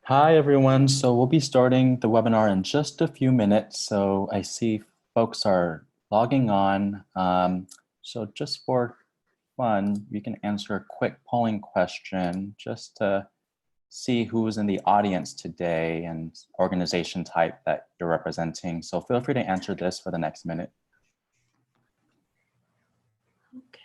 Hi, everyone. So we'll be starting the webinar in just a few minutes. So I see folks are logging on. So just for fun, you can answer a quick polling question just to see who's in the audience today and organization type that you're representing. So feel free to answer this for the next minute. Okay.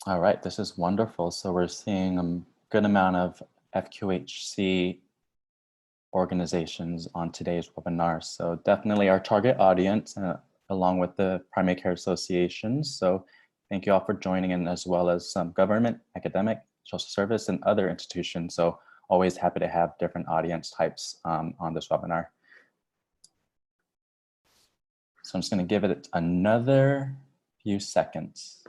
All right, this is wonderful. So we're seeing a good amount of FQHC organizations on today's webinar. So definitely our target audience, along with the primary care associations. So thank you all for joining in, as well as some government, academic, social service, and other institutions. So always happy to have different audience types on this webinar. So I'm just going to give it another few seconds.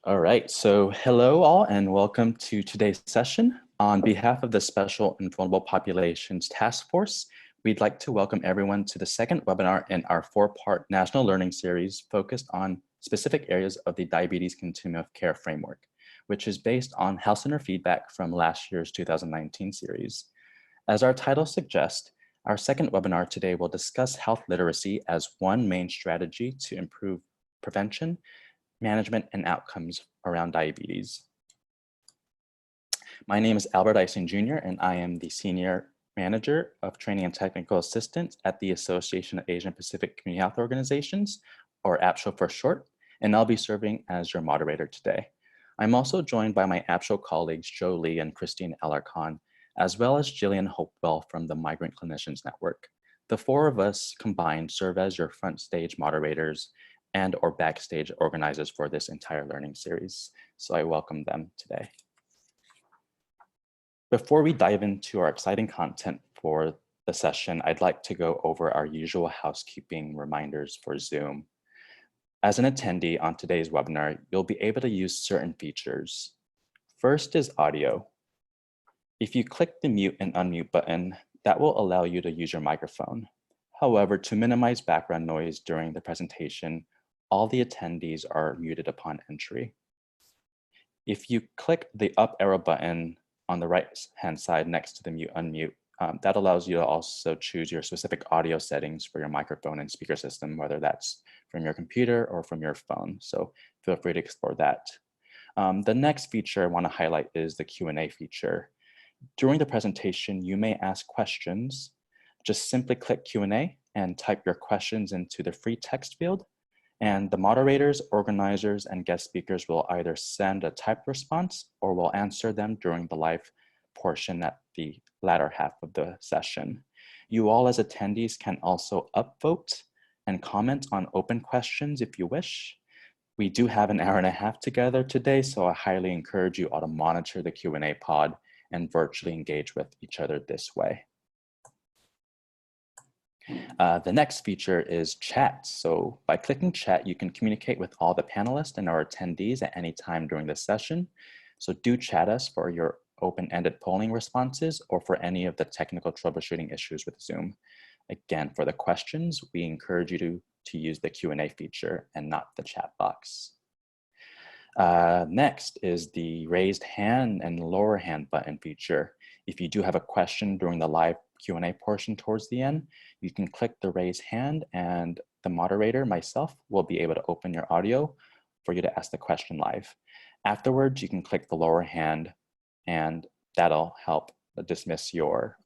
All right, so hello all and welcome to today's session. On behalf of the Special and Vulnerable Populations Task Force, we'd like to welcome everyone to the second webinar in our four-part national learning series focused on specific areas of the Diabetes Continuum of Care framework, which is based on health center feedback from last year's 2019 series. As our title suggests, our second webinar today will discuss health literacy as one main strategy to improve prevention, management, and outcomes around diabetes. My name is Albert Eisen Jr., and I am the Senior Manager of Training and Technical Assistance at the Association of Asian Pacific Community Health Organizations, or APSHO for short, and I'll be serving as your moderator today. I'm also joined by my APSHO colleagues, Joe Lee and Christine Alarcon, as well as Jillian Hopewell from the Migrant Clinicians Network. The four of us combined serve as your front stage moderators and or backstage organizers for this entire learning series. So I welcome them today. Before we dive into our exciting content for the session, I'd like to go over our usual housekeeping reminders for Zoom. As an attendee on today's webinar, you'll be able to use certain features. First is audio. If you click the mute and unmute button, that will allow you to use your microphone. However, to minimize background noise during the presentation, all the attendees are muted upon entry. If you click the up arrow button on the right-hand side next to the mute unmute, that allows you to also choose your specific audio settings for your microphone and speaker system, whether that's from your computer or from your phone. So feel free to explore that. The next feature I want to highlight is the Q&A feature. During the presentation, you may ask questions. Just simply click Q&A and type your questions into the free text field. And the moderators, organizers, and guest speakers will either send a typed response or will answer them during the live portion at the latter half of the session. You all as attendees can also upvote and comment on open questions if you wish. We do have an hour and a half together today, so I highly encourage you all to monitor the Q&A pod and virtually engage with each other this way. The next feature is chat. So by clicking chat, you can communicate with all the panelists and our attendees at any time during the session. So do chat us for your open-ended polling responses or for any of the technical troubleshooting issues with Zoom. Again, for the questions, we encourage you to use the Q&A feature and not the chat box. Next is the raised hand and lower hand button feature. If you do have a question during the live Q&A portion towards the end, you can click the raise hand and the moderator, myself, will be able to open your audio for you to ask the question live. Afterwards, you can click the lower hand and that'll help dismiss your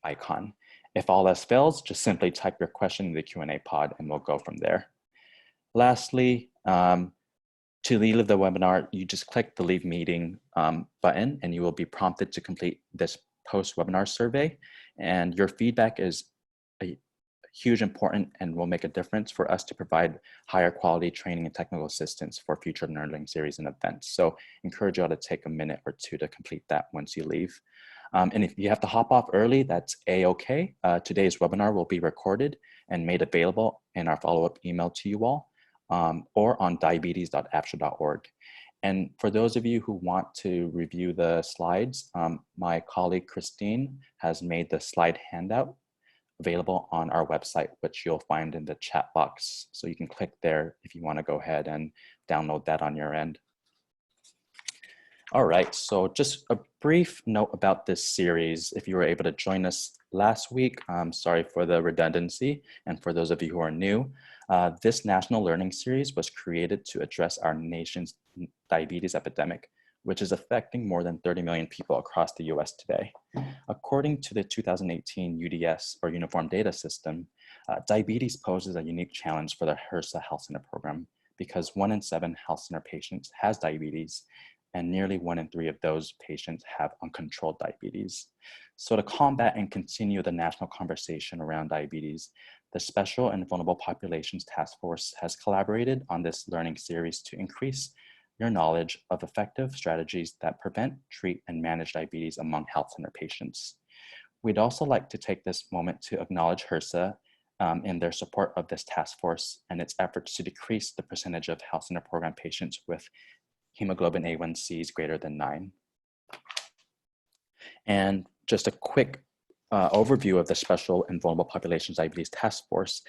icon. If all else fails, just simply type your question in the Q&A pod and we'll go from there. Lastly, to leave the webinar, you just click the Leave Meeting button and you will be prompted to complete this post-webinar survey. And your feedback is a huge important and will make a difference for us to provide higher quality training and technical assistance for future learning series and events. So encourage you all to take a minute or two to complete that once you leave. And if you have to hop off early, that's a-okay. Today's webinar will be recorded and made available in our follow-up email to you all. Or on diabetes.apsha.org. And for those of you who want to review the slides, my colleague Christine has made the slide handout available on our website, which you'll find in the chat box. So you can click there if you want to go ahead and download that on your end. All right, so just a brief note about this series. If you were able to join us last week, I'm sorry for the redundancy. And for those of you who are new, this national learning series was created to address our nation's diabetes epidemic, which is affecting more than 30 million people across the US today. According to the 2018 UDS, or Uniform Data System, diabetes poses a unique challenge for the HRSA Health Center program because 1 in 7 health center patients has diabetes, and nearly 1 in 3 of those patients have uncontrolled diabetes. So to combat and continue the national conversation around diabetes, the Special and Vulnerable Populations Task Force has collaborated on this learning series to increase your knowledge of effective strategies that prevent, treat, and manage diabetes among health center patients. We'd also like to take this moment to acknowledge HRSA in their support of this task force and its efforts to decrease the percentage of health center program patients with hemoglobin A1Cs greater than 9. And just a quick overview of the Special and Vulnerable Populations Diabetes Task Force.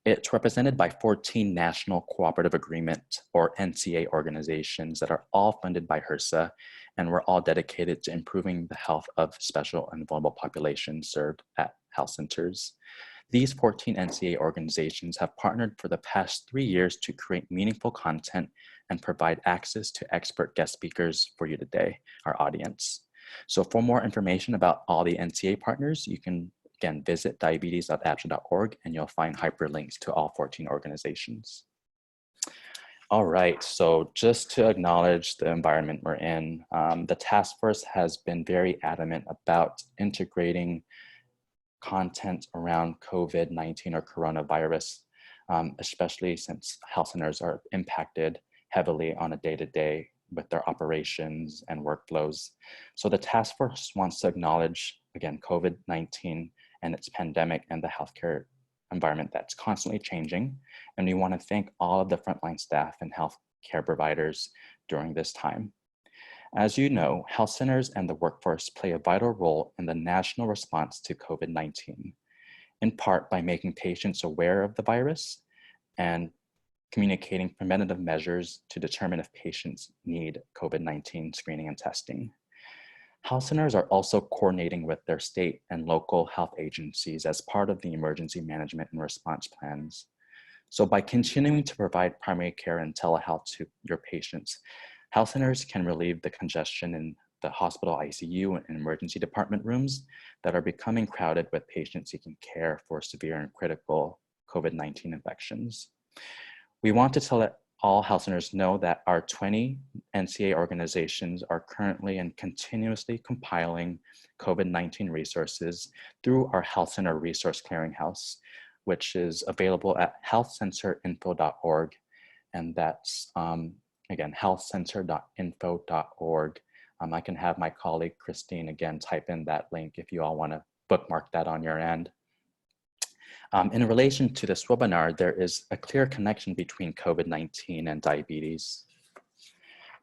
It's represented by 14 National Cooperative Agreement, or NCA organizations that are all funded by HRSA, and we're all dedicated to improving the health of special and vulnerable populations served at health centers. These 14 NCA organizations have partnered for the past 3 years to create meaningful content and provide access to expert guest speakers for you today, our audience. So for more information about all the NCA partners, you can again visit diabetes.apsha.org and you'll find hyperlinks to all 14 organizations. All right, so just to acknowledge the environment we're in, the task force has been very adamant about integrating content around COVID-19 or coronavirus, especially since health centers are impacted heavily on a day-to-day with their operations and workflows. So the task force wants to acknowledge, again, COVID-19 and its pandemic and the healthcare environment that's constantly changing. And we want to thank all of the frontline staff and healthcare providers during this time. As you know, health centers and the workforce play a vital role in the national response to COVID-19, in part by making patients aware of the virus and communicating preventative measures to determine if patients need COVID-19 screening and testing. Health centers are also coordinating with their state and local health agencies as part of the emergency management and response plans. So by continuing to provide primary care and telehealth to your patients, health centers can relieve the congestion in the hospital ICU and emergency department rooms that are becoming crowded with patients seeking care for severe and critical COVID-19 infections. We want to let all health centers know that our 20 NCA organizations are currently and continuously compiling COVID-19 resources through our Health Center Resource Clearinghouse, which is available at healthcenterinfo.org. And that's, again, healthcenter.info.org. I can have my colleague Christine again type in that link if you all want to bookmark that on your end. In relation to this webinar, there is a clear connection between COVID-19 and diabetes.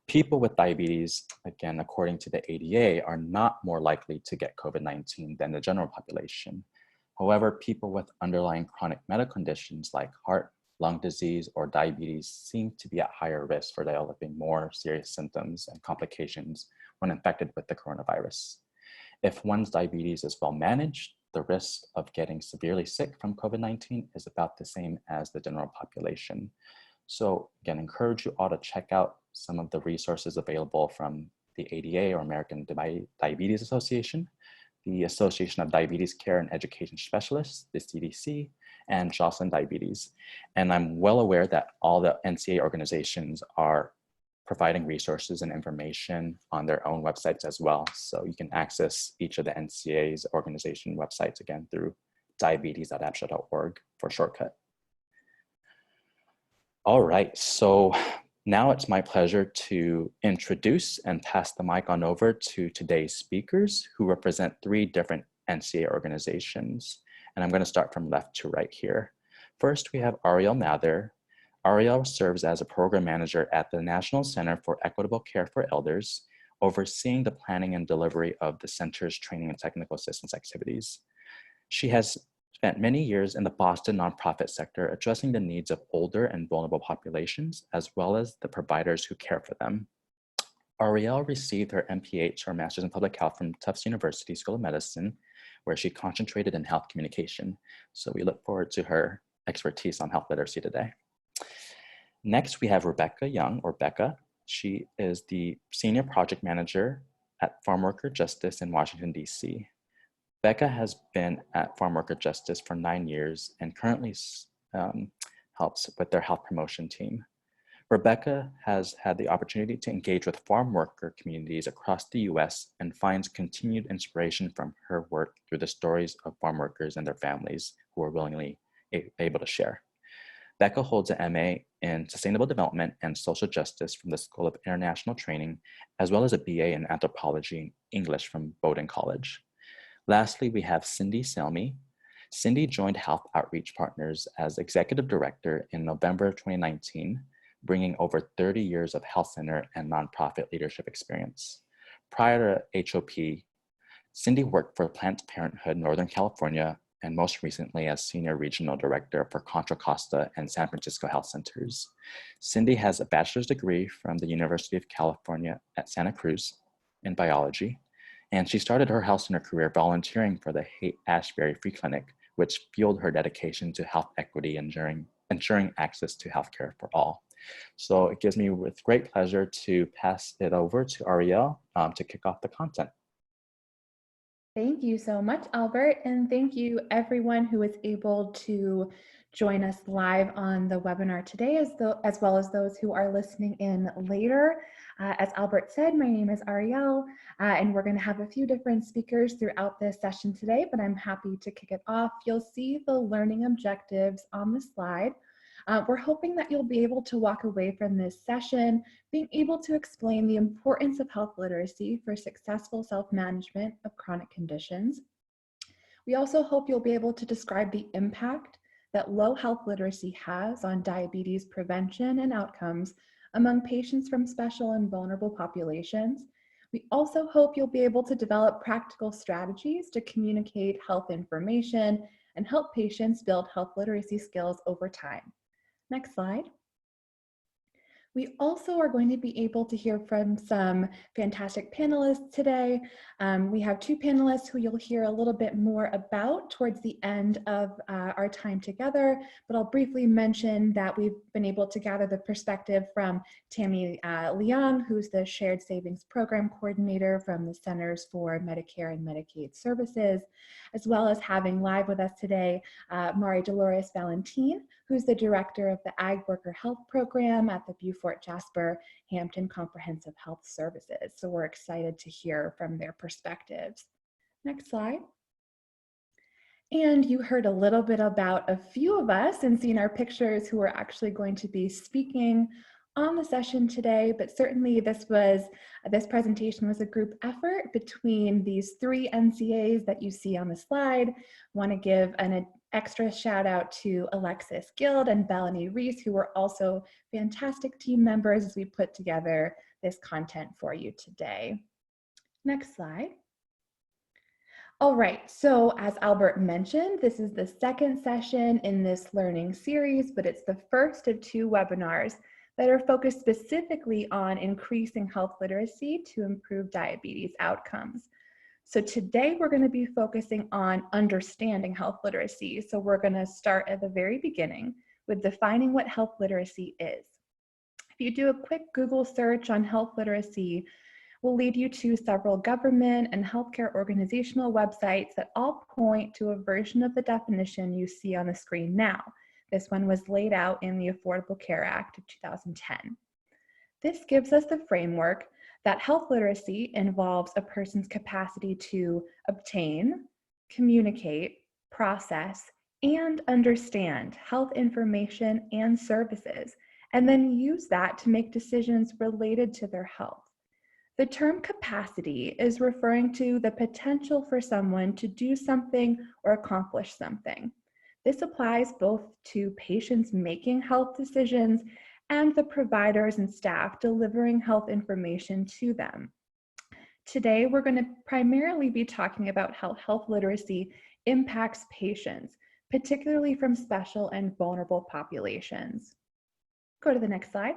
People with diabetes, again, according to the ADA, are not more likely to get COVID-19 than the general population. However, people with underlying chronic medical conditions like heart, lung disease, or diabetes seem to be at higher risk for developing more serious symptoms and complications when infected with the coronavirus. If one's diabetes is well managed, the risk of getting severely sick from COVID-19 is about the same as the general population. So again, encourage you all to check out some of the resources available from the ADA, or American Diabetes Association, the Association of Diabetes Care and Education Specialists, the CDC, and Jocelyn Diabetes. And I'm well aware that all the NCA organizations are providing resources and information on their own websites as well. So you can access each of the NCA's organization websites again through diabetes.absha.org for a shortcut. All right, so now it's my pleasure to introduce and pass the mic on over to today's speakers who represent 3 different NCA organizations. And I'm going to start from left to right here. First, we have Ariel Mather. Ariel serves as a program manager at the National Center for Equitable Care for Elders, overseeing the planning and delivery of the center's training and technical assistance activities. She has spent many years in the Boston nonprofit sector addressing the needs of older and vulnerable populations, as well as the providers who care for them. Ariel received her MPH, or Master's in Public Health, from Tufts University School of Medicine, where she concentrated in health communication. So we look forward to her expertise on health literacy today. Next, we have Rebecca Young, or Becca. She is the Senior Project Manager at Farmworker Justice in Washington, D.C. Becca has been at Farmworker Justice for 9 years and currently helps with their health promotion team. Rebecca has had the opportunity to engage with farm worker communities across the US and finds continued inspiration from her work through the stories of farm workers and their families who are willingly able to share. Becca holds an MA in Sustainable Development and Social Justice from the School of International Training, as well as a BA in Anthropology and English from Bowdoin College. Lastly, we have Cindy Selmy. Cindy joined Health Outreach Partners as Executive Director in November of 2019, bringing over 30 years of health center and nonprofit leadership experience. Prior to HOP, Cindy worked for Planned Parenthood Northern California, and most recently as Senior Regional Director for Contra Costa and San Francisco Health Centers. Cindy has a bachelor's degree from the University of California at Santa Cruz in biology, and she started her health center career volunteering for the Haight-Ashbury Free Clinic, which fueled her dedication to health equity and ensuring access to healthcare for all. So it gives me with great pleasure to pass it over to Ariel to kick off the content. Thank you so much, Albert, and thank you everyone who was able to join us live on the webinar today, as well as those who are listening in later. As Albert said, my name is Ariel, and we're going to have a few different speakers throughout this session today, but I'm happy to kick it off. You'll see the learning objectives on the slide. We're hoping that you'll be able to walk away from this session being able to explain the importance of health literacy for successful self-management of chronic conditions. We also hope you'll be able to describe the impact that low health literacy has on diabetes prevention and outcomes among patients from special and vulnerable populations. We also hope you'll be able to develop practical strategies to communicate health information and help patients build health literacy skills over time. Next slide. We also are going to be able to hear from some fantastic panelists today. We have 2 panelists who you'll hear a little bit more about towards the end of our time together, but I'll briefly mention that we've been able to gather the perspective from Tammy Liang, who's the Shared Savings Program Coordinator from the Centers for Medicare and Medicaid Services, as well as having live with us today, Mari Dolores Valentin, who's the Director of the Ag Worker Health Program at the Beaufort Jasper Hampton Comprehensive Health Services. So we're excited to hear from their perspectives. Next slide. And you heard a little bit about a few of us and seen our pictures who are actually going to be speaking on the session today, but certainly this presentation was a group effort between these 3 NCAs that you see on the slide. Want to give an extra shout out to Alexis Guild and Bellany Reese, who were also fantastic team members as we put together this content for you today. Next slide. All right, so as Albert mentioned, this is the 2nd session in this learning series, but it's the first of 2 webinars that are focused specifically on increasing health literacy to improve diabetes outcomes. So today we're going to be focusing on understanding health literacy. So we're going to start at the very beginning with defining what health literacy is. If you do a quick Google search on health literacy, We'll lead you to several government and healthcare organizational websites that all point to a version of the definition you see on the screen now. This one was laid out in the Affordable Care Act of 2010. This gives us the framework that health literacy involves a person's capacity to obtain, communicate, process, and understand health information and services, and then use that to make decisions related to their health. The term capacity is referring to the potential for someone to do something or accomplish something. This applies both to patients making health decisions and the providers and staff delivering health information to them. Today, we're going to primarily be talking about how health literacy impacts patients, particularly from special and vulnerable populations. Go to the next slide.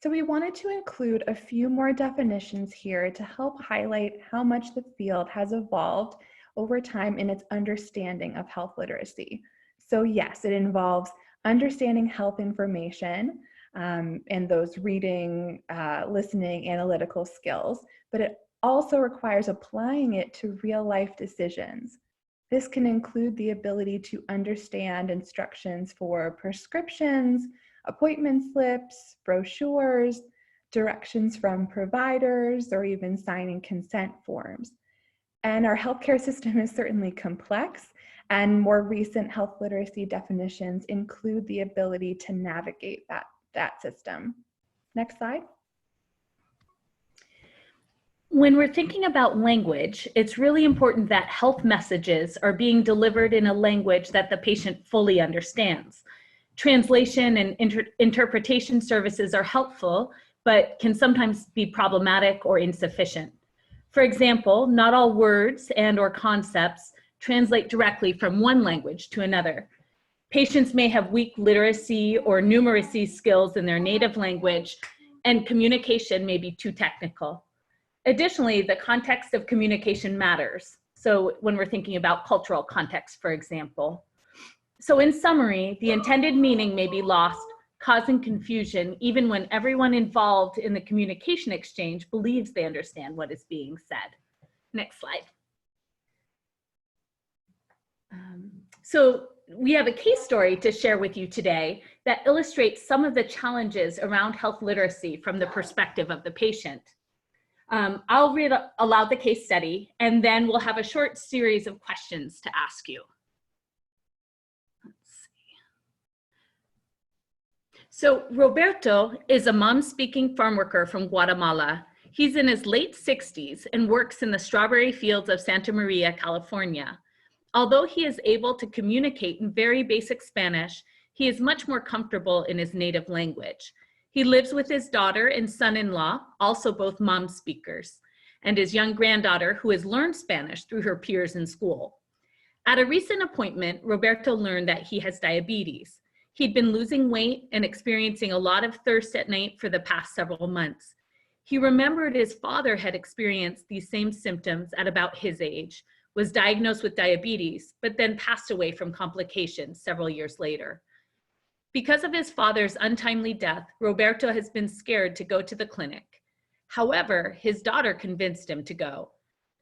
So we wanted to include a few more definitions here to help highlight how much the field has evolved over time in its understanding of health literacy. So yes, it involves understanding health information and those reading, listening, analytical skills, but it also requires applying it to real life decisions. This can include the ability to understand instructions for prescriptions, appointment slips, brochures, directions from providers, or even signing consent forms. And our healthcare system is certainly complex, and more recent health literacy definitions include the ability to navigate that system. Next slide. When we're thinking about language, it's really important that health messages are being delivered in a language that the patient fully understands. Translation and interpretation services are helpful, but can sometimes be problematic or insufficient. For example, not all words and/or concepts translate directly from one language to another. Patients may have weak literacy or numeracy skills in their native language, and communication may be too technical. Additionally, the context of communication matters. So when we're thinking about cultural context, for example. So in summary, the intended meaning may be lost, causing confusion even when everyone involved in the communication exchange believes they understand what is being said. Next slide. So we have a case story to share with you today that illustrates some of the challenges around health literacy from the perspective of the patient. I'll read aloud the case study, and then we'll have a short series of questions to ask you. Let's see. So Roberto is a mom-speaking farm worker from Guatemala. He's in his late 60s and works in the strawberry fields of Santa Maria, California. Although he is able to communicate in very basic Spanish, he is much more comfortable in his native language. He lives with his daughter and son-in-law, also both mom speakers, and his young granddaughter who has learned Spanish through her peers in school. At a recent appointment, Roberto learned that he has diabetes. He'd been losing weight and experiencing a lot of thirst at night for the past several months. He remembered his father had experienced these same symptoms at about his age, was diagnosed with diabetes, but then passed away from complications several years later. Because of his father's untimely death, Roberto has been scared to go to the clinic. However, his daughter convinced him to go.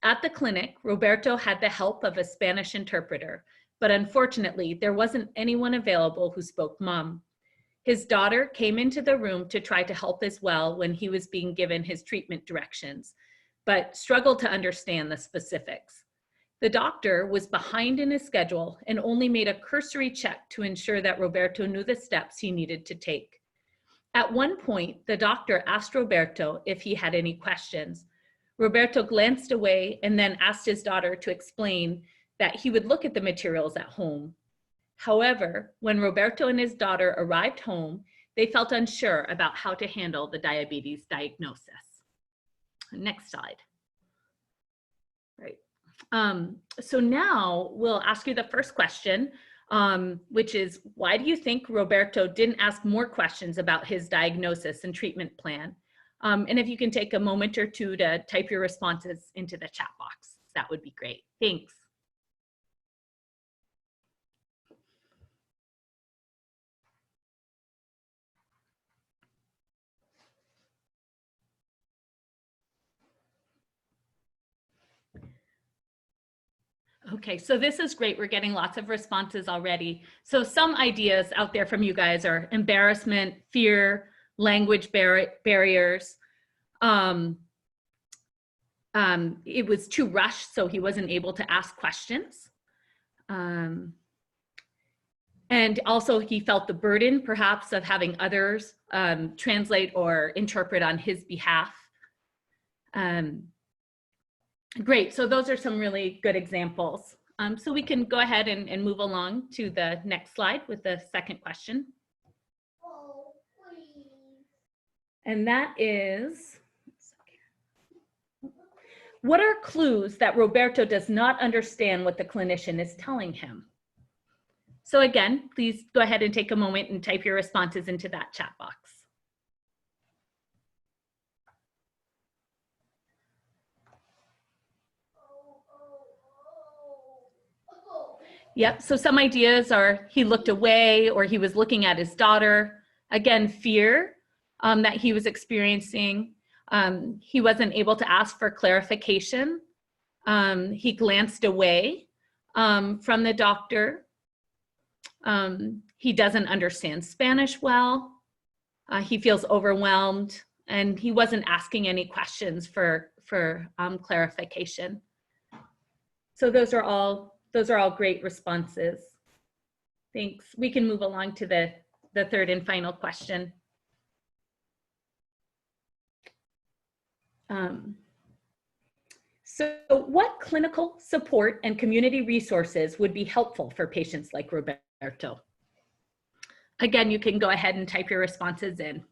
At the clinic, Roberto had the help of a Spanish interpreter, but unfortunately, there wasn't anyone available who spoke mom. His daughter came into the room to try to help as well when he was being given his treatment directions, but struggled to understand the specifics. The doctor was behind in his schedule and only made a cursory check to ensure that Roberto knew the steps he needed to take. At one point, the doctor asked Roberto if he had any questions. Roberto glanced away and then asked his daughter to explain that he would look at the materials at home. However, when Roberto and his daughter arrived home, they felt unsure about how to handle the diabetes diagnosis. Next slide. Right. So now we'll ask you the first question, which is, why do you think Roberto didn't ask more questions about his diagnosis and treatment plan? And if you can take a moment or two to type your responses into the chat box, that would be great. Thanks. Okay, so this is great. We're getting lots of responses already. So some ideas out there from you guys are embarrassment, fear, language barriers. It was too rushed, so he wasn't able to ask questions. And also he felt the burden perhaps of having others translate or interpret on his behalf. Great, so those are some really good examples. So we can go ahead and move along to the next slide with the second question. Oh, please. And that is, what are clues that Roberto does not understand what the clinician is telling him? So again, please go ahead and take a moment and type your responses into that chat box. Yep, so some ideas are he looked away or he was looking at his daughter. Again, fear that he was experiencing. He wasn't able to ask for clarification. He glanced away from the doctor. He doesn't understand Spanish well. He feels overwhelmed, and he wasn't asking any questions for clarification. So those are all great responses. Thanks. We can move along to the third and final question. So what clinical support and community resources would be helpful for patients like Roberto? Again, you can go ahead and type your responses in.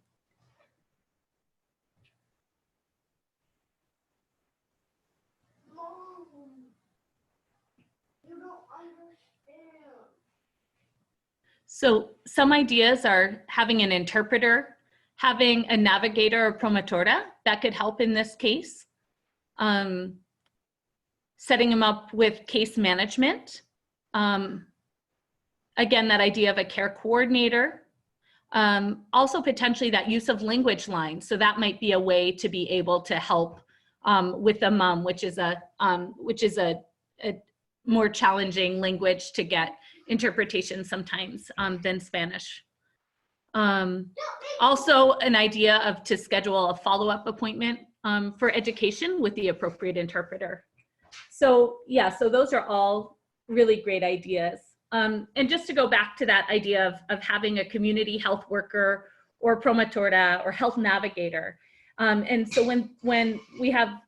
Mom, you don't understand. So some ideas are having an interpreter, having a navigator or promotora that could help in this case. Setting them up with case management. Again, that idea of a care coordinator. Also potentially that use of language lines. So that might be a way to be able to help with the mom, which is a more challenging language to get interpretation sometimes than Spanish. Also an idea of to schedule a follow-up appointment for education with the appropriate interpreter. So yeah, so those are all really great ideas. And just to go back to that idea of having a community health worker or promotora or health navigator. And so when we have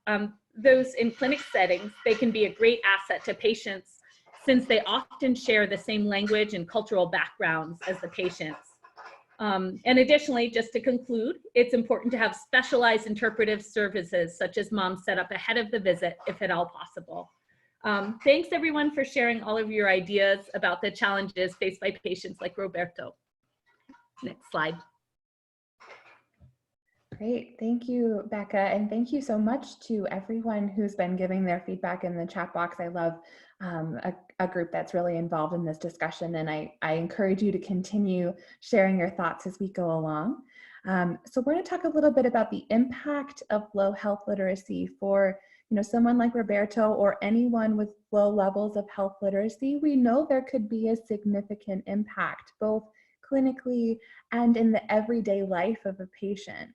those in clinic settings, they can be a great asset to patients since they often share the same language and cultural backgrounds as the patients. And additionally, just to conclude, it's important to have specialized interpretive services such as mom set up ahead of the visit if at all possible. Thanks everyone for sharing all of your ideas about the challenges faced by patients like Roberto. Next slide. Great, thank you, Becca, and thank you so much to everyone who's been giving their feedback in the chat box. I love a group that's really involved in this discussion, and I encourage you to continue sharing your thoughts as we go along. So we're going to talk a little bit about the impact of low health literacy for someone like Roberto or anyone with low levels of health literacy. We know there could be a significant impact both clinically and in the everyday life of a patient.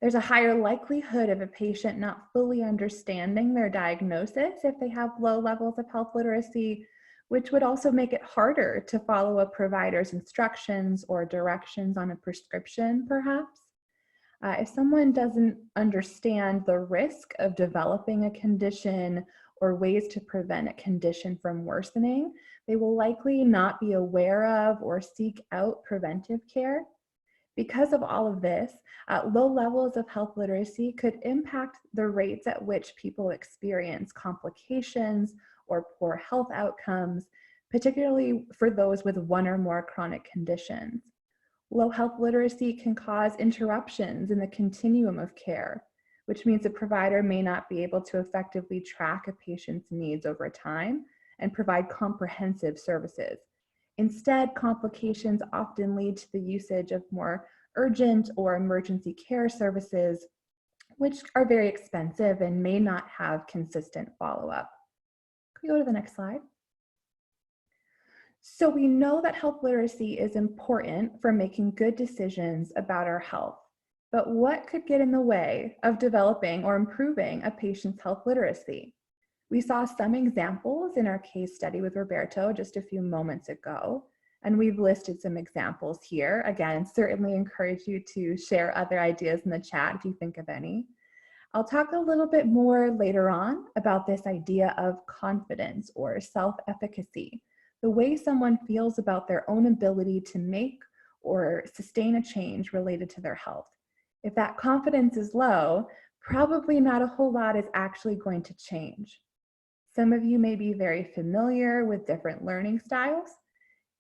There's a higher likelihood of a patient not fully understanding their diagnosis if they have low levels of health literacy, which would also make it harder to follow a provider's instructions or directions on a prescription, perhaps. If someone doesn't understand the risk of developing a condition or ways to prevent a condition from worsening, they will likely not be aware of or seek out preventive care. Because of all of this, low levels of health literacy could impact the rates at which people experience complications or poor health outcomes, particularly for those with one or more chronic conditions. Low health literacy can cause interruptions in the continuum of care, which means a provider may not be able to effectively track a patient's needs over time and provide comprehensive services. Instead, complications often lead to the usage of more urgent or emergency care services, which are very expensive and may not have consistent follow-up. We go to the next slide. So we know that health literacy is important for making good decisions about our health, but what could get in the way of developing or improving a patient's health literacy? We saw some examples in our case study with Roberto just a few moments ago, and we've listed some examples here. Again, certainly encourage you to share other ideas in the chat if you think of any. I'll talk a little bit more later on about this idea of confidence or self-efficacy, the way someone feels about their own ability to make or sustain a change related to their health. If that confidence is low, probably not a whole lot is actually going to change. Some of you may be very familiar with different learning styles.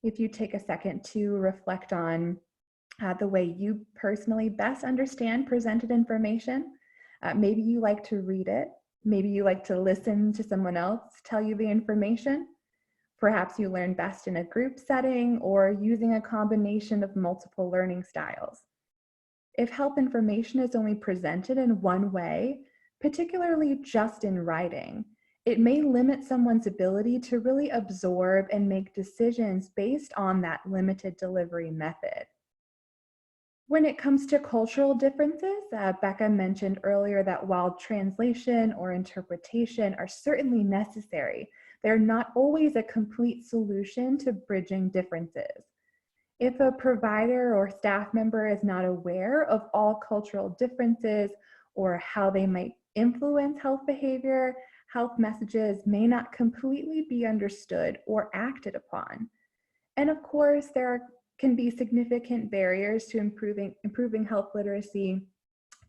If you take a second to reflect on the way you personally best understand presented information, maybe you like to read it, maybe you like to listen to someone else tell you the information. Perhaps you learn best in a group setting or using a combination of multiple learning styles. If health information is only presented in one way, particularly just in writing, it may limit someone's ability to really absorb and make decisions based on that limited delivery method. When it comes to cultural differences, Becca mentioned earlier that while translation or interpretation are certainly necessary, they're not always a complete solution to bridging differences. If a provider or staff member is not aware of all cultural differences or how they might influence health behavior, health messages may not completely be understood or acted upon. And of course, there can be significant barriers to improving health literacy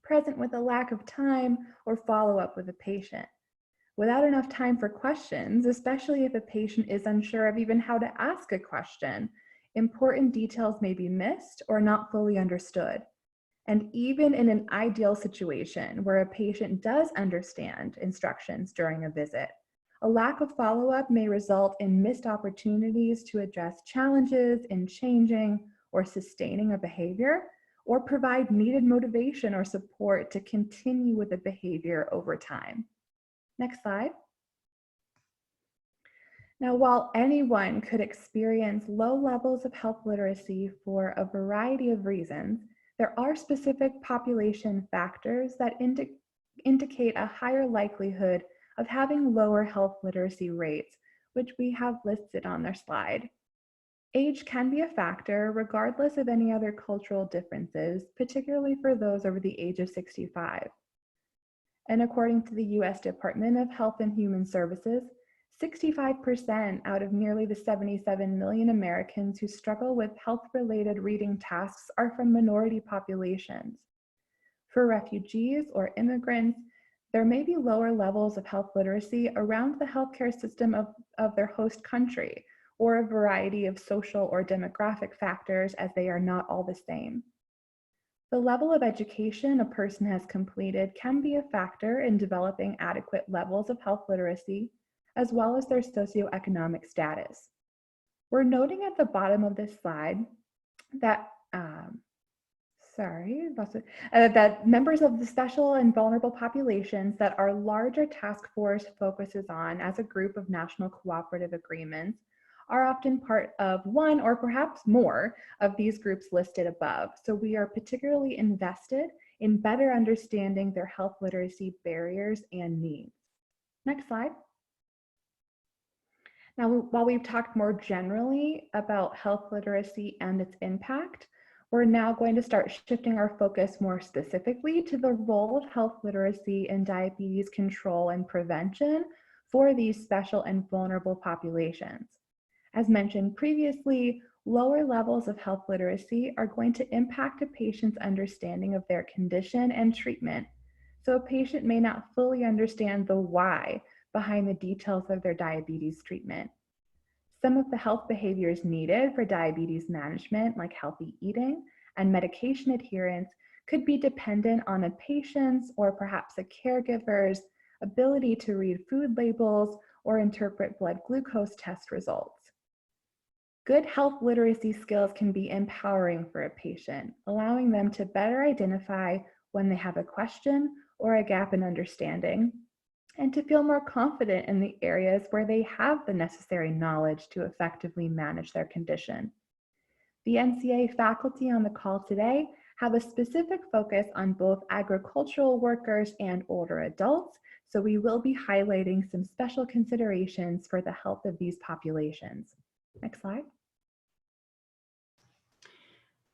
present with a lack of time or follow-up with a patient. Without enough time for questions, especially if a patient is unsure of even how to ask a question, important details may be missed or not fully understood. And even in an ideal situation where a patient does understand instructions during a visit, a lack of follow-up may result in missed opportunities to address challenges in changing or sustaining a behavior, or provide needed motivation or support to continue with the behavior over time. Next slide. Now, while anyone could experience low levels of health literacy for a variety of reasons, there are specific population factors that indicate a higher likelihood of having lower health literacy rates, which we have listed on their slide. Age can be a factor regardless of any other cultural differences, particularly for those over the age of 65. And according to the US Department of Health and Human Services, 65% out of nearly the 77 million Americans who struggle with health-related reading tasks are from minority populations. For refugees or immigrants, there may be lower levels of health literacy around the healthcare system of their host country, or a variety of social or demographic factors, as they are not all the same. The level of education a person has completed can be a factor in developing adequate levels of health literacy, as well as their socioeconomic status. We're noting at the bottom of this slide that that members of the special and vulnerable populations that our larger task force focuses on as a group of national cooperative agreements are often part of one or perhaps more of these groups listed above. So we are particularly invested in better understanding their health literacy barriers and needs. Next slide. Now, while we've talked more generally about health literacy and its impact, we're now going to start shifting our focus more specifically to the role of health literacy in diabetes control and prevention for these special and vulnerable populations. As mentioned previously, lower levels of health literacy are going to impact a patient's understanding of their condition and treatment. So a patient may not fully understand the why behind the details of their diabetes treatment. Some of the health behaviors needed for diabetes management, like healthy eating and medication adherence, could be dependent on a patient's or perhaps a caregiver's ability to read food labels or interpret blood glucose test results. Good health literacy skills can be empowering for a patient, allowing them to better identify when they have a question or a gap in understanding, and to feel more confident in the areas where they have the necessary knowledge to effectively manage their condition. The NCEA faculty on the call today have a specific focus on both agricultural workers and older adults, so we will be highlighting some special considerations for the health of these populations. Next slide.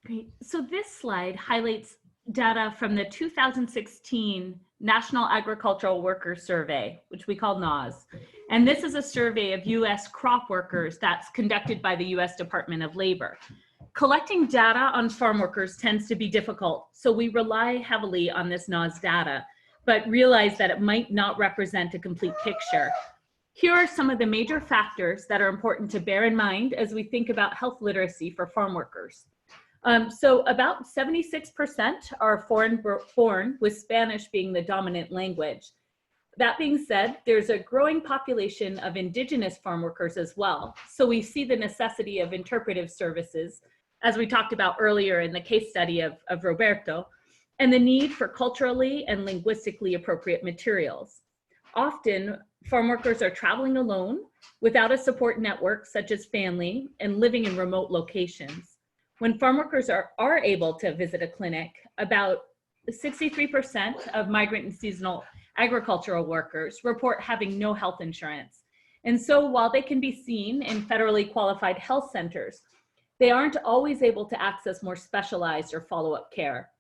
Great. So this slide highlights data from the 2016 National Agricultural Workers Survey, which we call NAWS. And this is a survey of US crop workers that's conducted by the US Department of Labor. Collecting data on farm workers tends to be difficult, so we rely heavily on this NAWS data, but realize that it might not represent a complete picture. Here are some of the major factors that are important to bear in mind as we think about health literacy for farm workers. So about 76% are foreign-born, with Spanish being the dominant language. That being said, there's a growing population of indigenous farm workers as well. So we see the necessity of interpretive services, as we talked about earlier in the case study of Roberto, and the need for culturally and linguistically appropriate materials. Often, farm workers are traveling alone without a support network such as family and living in remote locations. When farm workers are able to visit a clinic, about 63% of migrant and seasonal agricultural workers report having no health insurance. And so while they can be seen in federally qualified health centers, they aren't always able to access more specialized or follow-up care.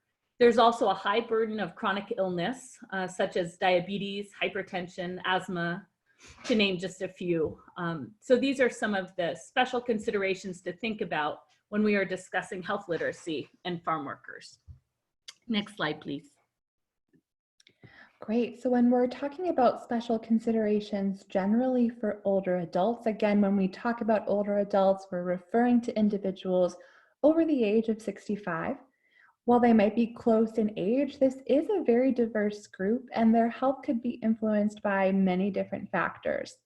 There's also a high burden of chronic illness, such as diabetes, hypertension, asthma, to name just a few. So these are some of the special considerations to think about when we are discussing health literacy and farm workers. Next slide, please. Great. So when we're talking about special considerations generally for older adults, again, when we talk about older adults, we're referring to individuals over the age of 65. While they might be close in age, this is a very diverse group and their health could be influenced by many different factors.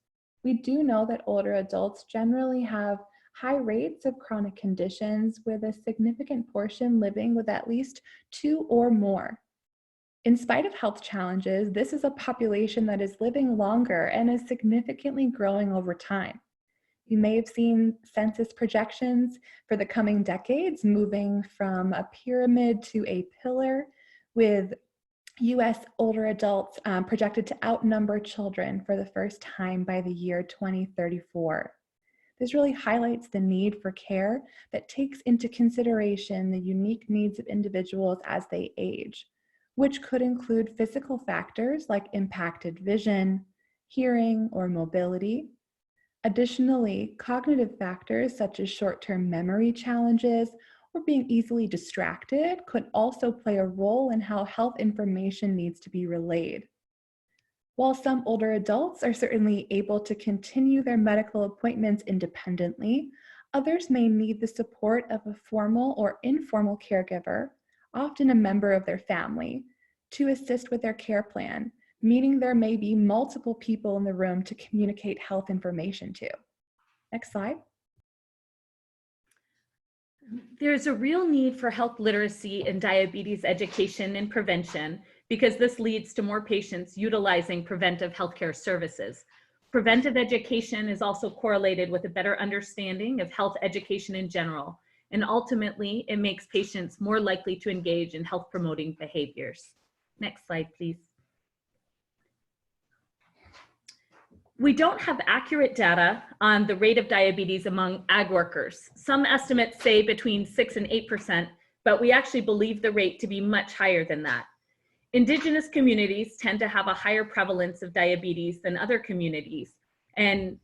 We do know that older adults generally have high rates of chronic conditions, with a significant portion living with at least 2 or more. In spite of health challenges, this is a population that is living longer and is significantly growing over time. You may have seen census projections for the coming decades moving from a pyramid to a pillar, with US older adults projected to outnumber children for the first time by the year 2034. This really highlights the need for care that takes into consideration the unique needs of individuals as they age, which could include physical factors like impacted vision, hearing, or mobility. Additionally, cognitive factors such as short-term memory challenges or being easily distracted could also play a role in how health information needs to be relayed. While some older adults are certainly able to continue their medical appointments independently, others may need the support of a formal or informal caregiver, often a member of their family, to assist with their care plan, meaning there may be multiple people in the room to communicate health information to. Next slide. There's a real need for health literacy and diabetes education and prevention, because this leads to more patients utilizing preventive healthcare services. Preventive education is also correlated with a better understanding of health education in general, and ultimately it makes patients more likely to engage in health promoting behaviors. Next slide, please. We don't have accurate data on the rate of diabetes among ag workers. Some estimates say between 6 and 8%, but we actually believe the rate to be much higher than that. Indigenous communities tend to have a higher prevalence of diabetes than other communities, and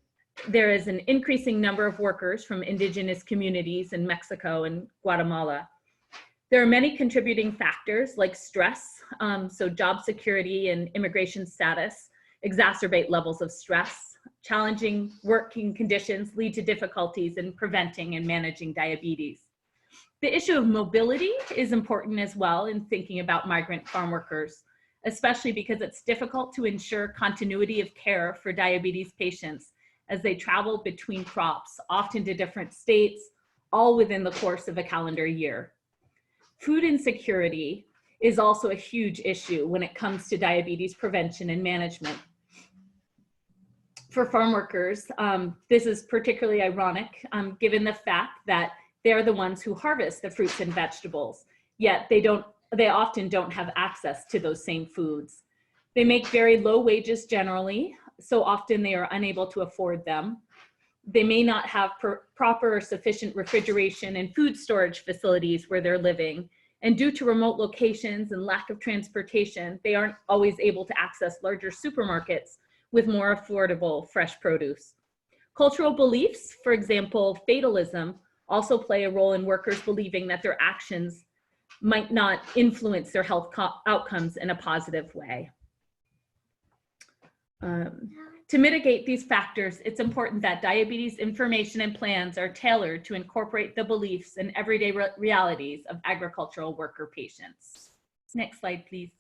there is an increasing number of workers from indigenous communities in Mexico and Guatemala. There are many contributing factors like stress, so job security and immigration status exacerbate levels of stress. Challenging working conditions lead to difficulties in preventing and managing diabetes. The issue of mobility is important as well in thinking about migrant farm workers, especially because it's difficult to ensure continuity of care for diabetes patients as they travel between crops, often to different states, all within the course of a calendar year. Food insecurity is also a huge issue when it comes to diabetes prevention and management. For farm workers, this is particularly ironic given the fact that they're the ones who harvest the fruits and vegetables, yet they often don't have access to those same foods. They make very low wages generally, so often they are unable to afford them. They may not have proper or sufficient refrigeration and food storage facilities where they're living. And due to remote locations and lack of transportation, they aren't always able to access larger supermarkets with more affordable fresh produce. Cultural beliefs, for example, fatalism, also play a role in workers believing that their actions might not influence their health outcomes in a positive way. To mitigate these factors, it's important that diabetes information and plans are tailored to incorporate the beliefs and everyday realities of agricultural worker patients. Next slide, please.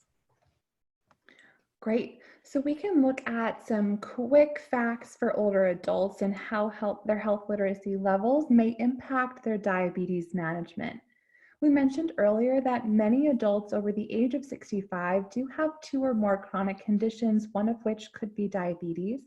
Great. So we can look at some quick facts for older adults and how their health literacy levels may impact their diabetes management. We mentioned earlier that many adults over the age of 65 do have 2 or more chronic conditions, one of which could be diabetes.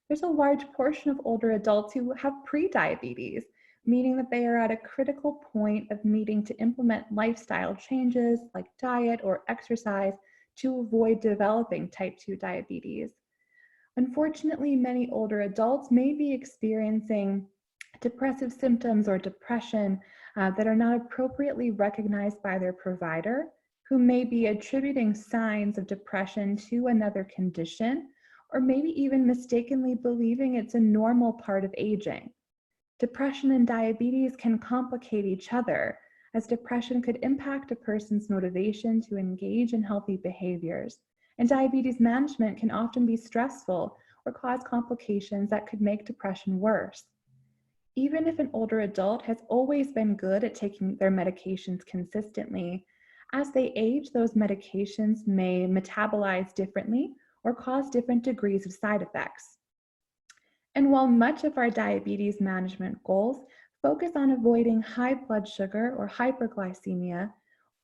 There's a large portion of older adults who have pre-diabetes, meaning that they are at a critical point of needing to implement lifestyle changes like diet or exercise to avoid developing type 2 diabetes. Unfortunately, many older adults may be experiencing depressive symptoms or depression that are not appropriately recognized by their provider, who may be attributing signs of depression to another condition, or maybe even mistakenly believing it's a normal part of aging. Depression and diabetes can complicate each other, as depression could impact a person's motivation to engage in healthy behaviors, and diabetes management can often be stressful or cause complications that could make depression worse. Even if an older adult has always been good at taking their medications consistently, as they age, those medications may metabolize differently or cause different degrees of side effects. And while much of our diabetes management goals focus on avoiding high blood sugar or hyperglycemia,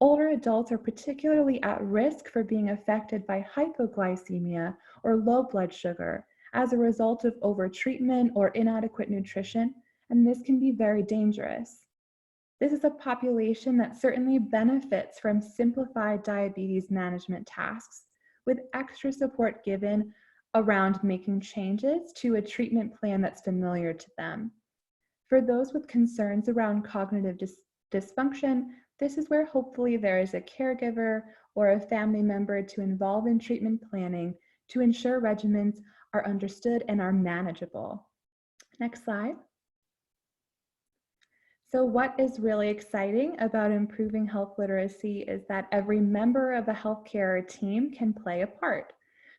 older adults are particularly at risk for being affected by hypoglycemia or low blood sugar as a result of overtreatment or inadequate nutrition, and this can be very dangerous. This is a population that certainly benefits from simplified diabetes management tasks, with extra support given around making changes to a treatment plan that's familiar to them. For those with concerns around cognitive dysfunction, this is where hopefully there is a caregiver or a family member to involve in treatment planning to ensure regimens are understood and are manageable. Next slide. So what is really exciting about improving health literacy is that every member of a healthcare team can play a part.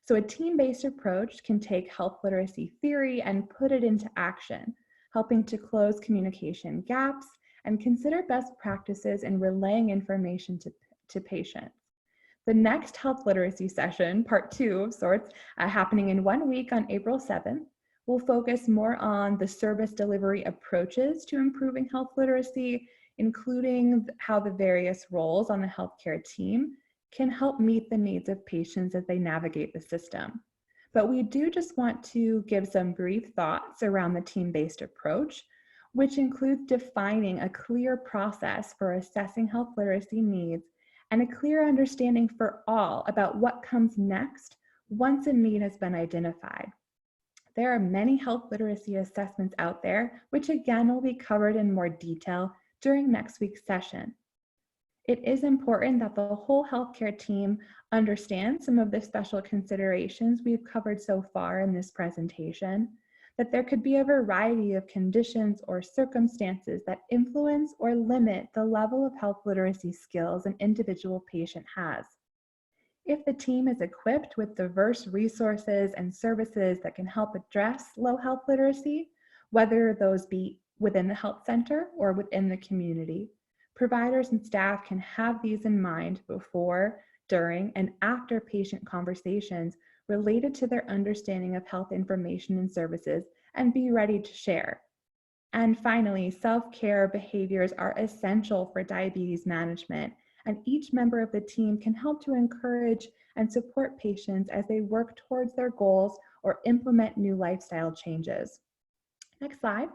So a team-based approach can take health literacy theory and put it into action, helping to close communication gaps and consider best practices in relaying information to patients. The next health literacy session, part 2 of sorts, happening in 1 week on April 7th, will focus more on the service delivery approaches to improving health literacy, including how the various roles on the healthcare team can help meet the needs of patients as they navigate the system. But we do just want to give some brief thoughts around the team-based approach, which includes defining a clear process for assessing health literacy needs and a clear understanding for all about what comes next once a need has been identified. There are many health literacy assessments out there, which again will be covered in more detail during next week's session. It is important that the whole healthcare team understands some of the special considerations we've covered so far in this presentation, that there could be a variety of conditions or circumstances that influence or limit the level of health literacy skills an individual patient has. If the team is equipped with diverse resources and services that can help address low health literacy, whether those be within the health center or within the community, providers and staff can have these in mind before, during, and after patient conversations related to their understanding of health information and services and be ready to share. And finally, self-care behaviors are essential for diabetes management, and each member of the team can help to encourage and support patients as they work towards their goals or implement new lifestyle changes. Next slide.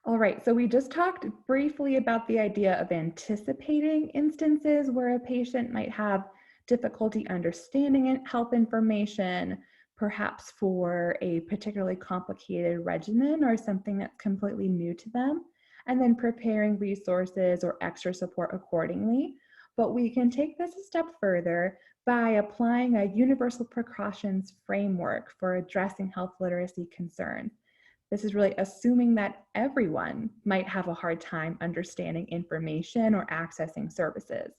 All right, so we just talked briefly about the idea of anticipating instances where a patient might have difficulty understanding health information, perhaps for a particularly complicated regimen or something that's completely new to them, and then preparing resources or extra support accordingly. But we can take this a step further by applying a universal precautions framework for addressing health literacy concerns. This is really assuming that everyone might have a hard time understanding information or accessing services.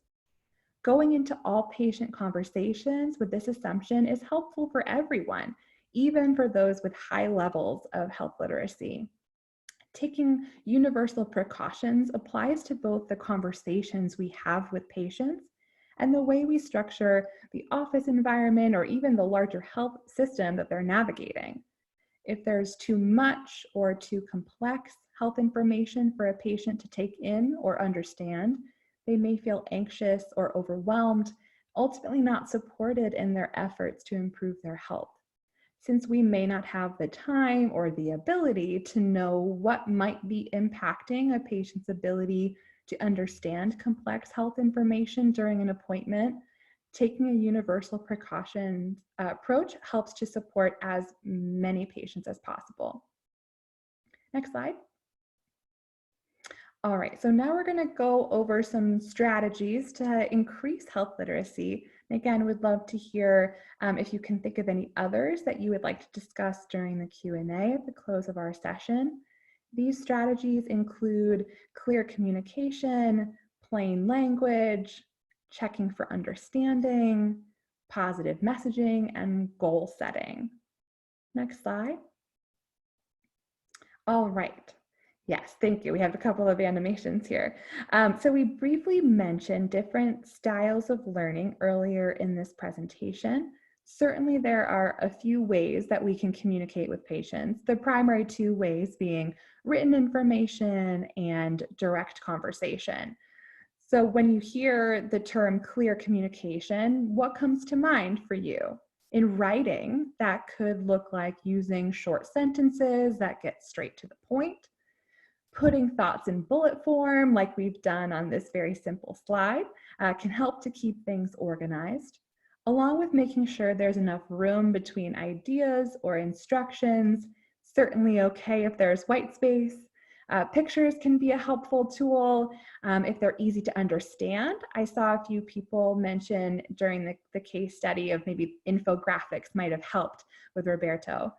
Going into all patient conversations with this assumption is helpful for everyone, even for those with high levels of health literacy. Taking universal precautions applies to both the conversations we have with patients and the way we structure the office environment or even the larger health system that they're navigating. If there's too much or too complex health information for a patient to take in or understand, they may feel anxious or overwhelmed, ultimately not supported in their efforts to improve their health. Since we may not have the time or the ability to know what might be impacting a patient's ability to understand complex health information during an appointment, taking a universal precautions approach helps to support as many patients as possible. Next slide. All right, so now we're going to go over some strategies to increase health literacy. And again, we'd love to hear if you can think of any others that you would like to discuss during the Q&A at the close of our session. These strategies include clear communication, plain language, checking for understanding, positive messaging, and goal setting. Next slide. All right. Yes, thank you. We have a couple of animations here. So we briefly mentioned different styles of learning earlier in this presentation. Certainly there are a few ways that we can communicate with patients, the primary two ways being written information and direct conversation. So when you hear the term clear communication, what comes to mind for you? In writing, that could look like using short sentences that get straight to the point, putting thoughts in bullet form like we've done on this very simple slide can help to keep things organized, along with making sure there's enough room between ideas or instructions. Certainly okay if there's white space. Pictures can be a helpful tool if they're easy to understand. I saw a few people mention during the case study of maybe infographics might have helped with Roberto.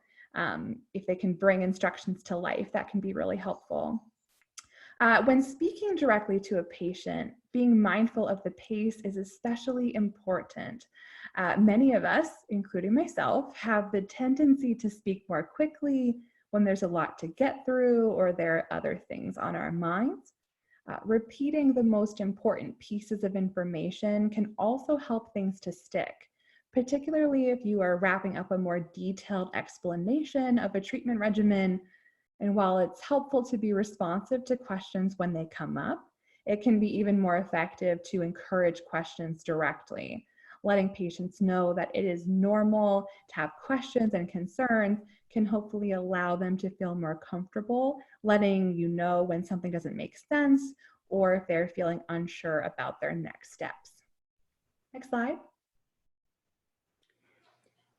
If they can bring instructions to life, that can be really helpful. When speaking directly to a patient, being mindful of the pace is especially important. Many of us, including myself, have the tendency to speak more quickly when there's a lot to get through or there are other things on our minds. Repeating the most important pieces of information can also help things to stick, particularly if you are wrapping up a more detailed explanation of a treatment regimen. And while it's helpful to be responsive to questions when they come up, it can be even more effective to encourage questions directly. Letting patients know that it is normal to have questions and concerns can hopefully allow them to feel more comfortable letting you know when something doesn't make sense or if they're feeling unsure about their next steps. Next slide.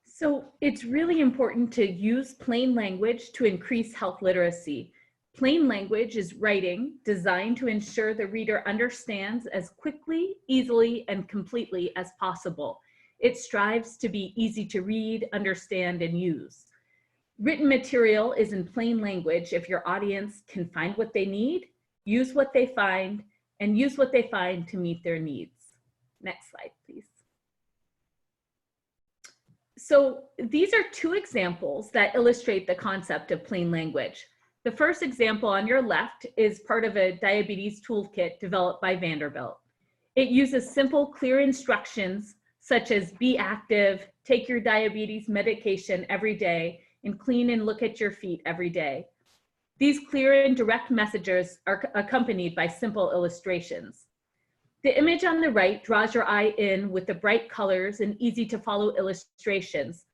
So it's really important to use plain language to increase health literacy. Plain language is writing designed to ensure the reader understands as quickly, easily, and completely as possible. It strives to be easy to read, understand, and use. Written material is in plain language if your audience can find what they need, use what they find, and use what they find to meet their needs. Next slide, please. So these are two examples that illustrate the concept of plain language. The first example on your left is part of a diabetes toolkit developed by Vanderbilt. It uses simple, clear instructions such as be active, take your diabetes medication every day, and clean and look at your feet every day. These clear and direct messages are accompanied by simple illustrations. The image on the right draws your eye in with the bright colors and easy to follow illustrations,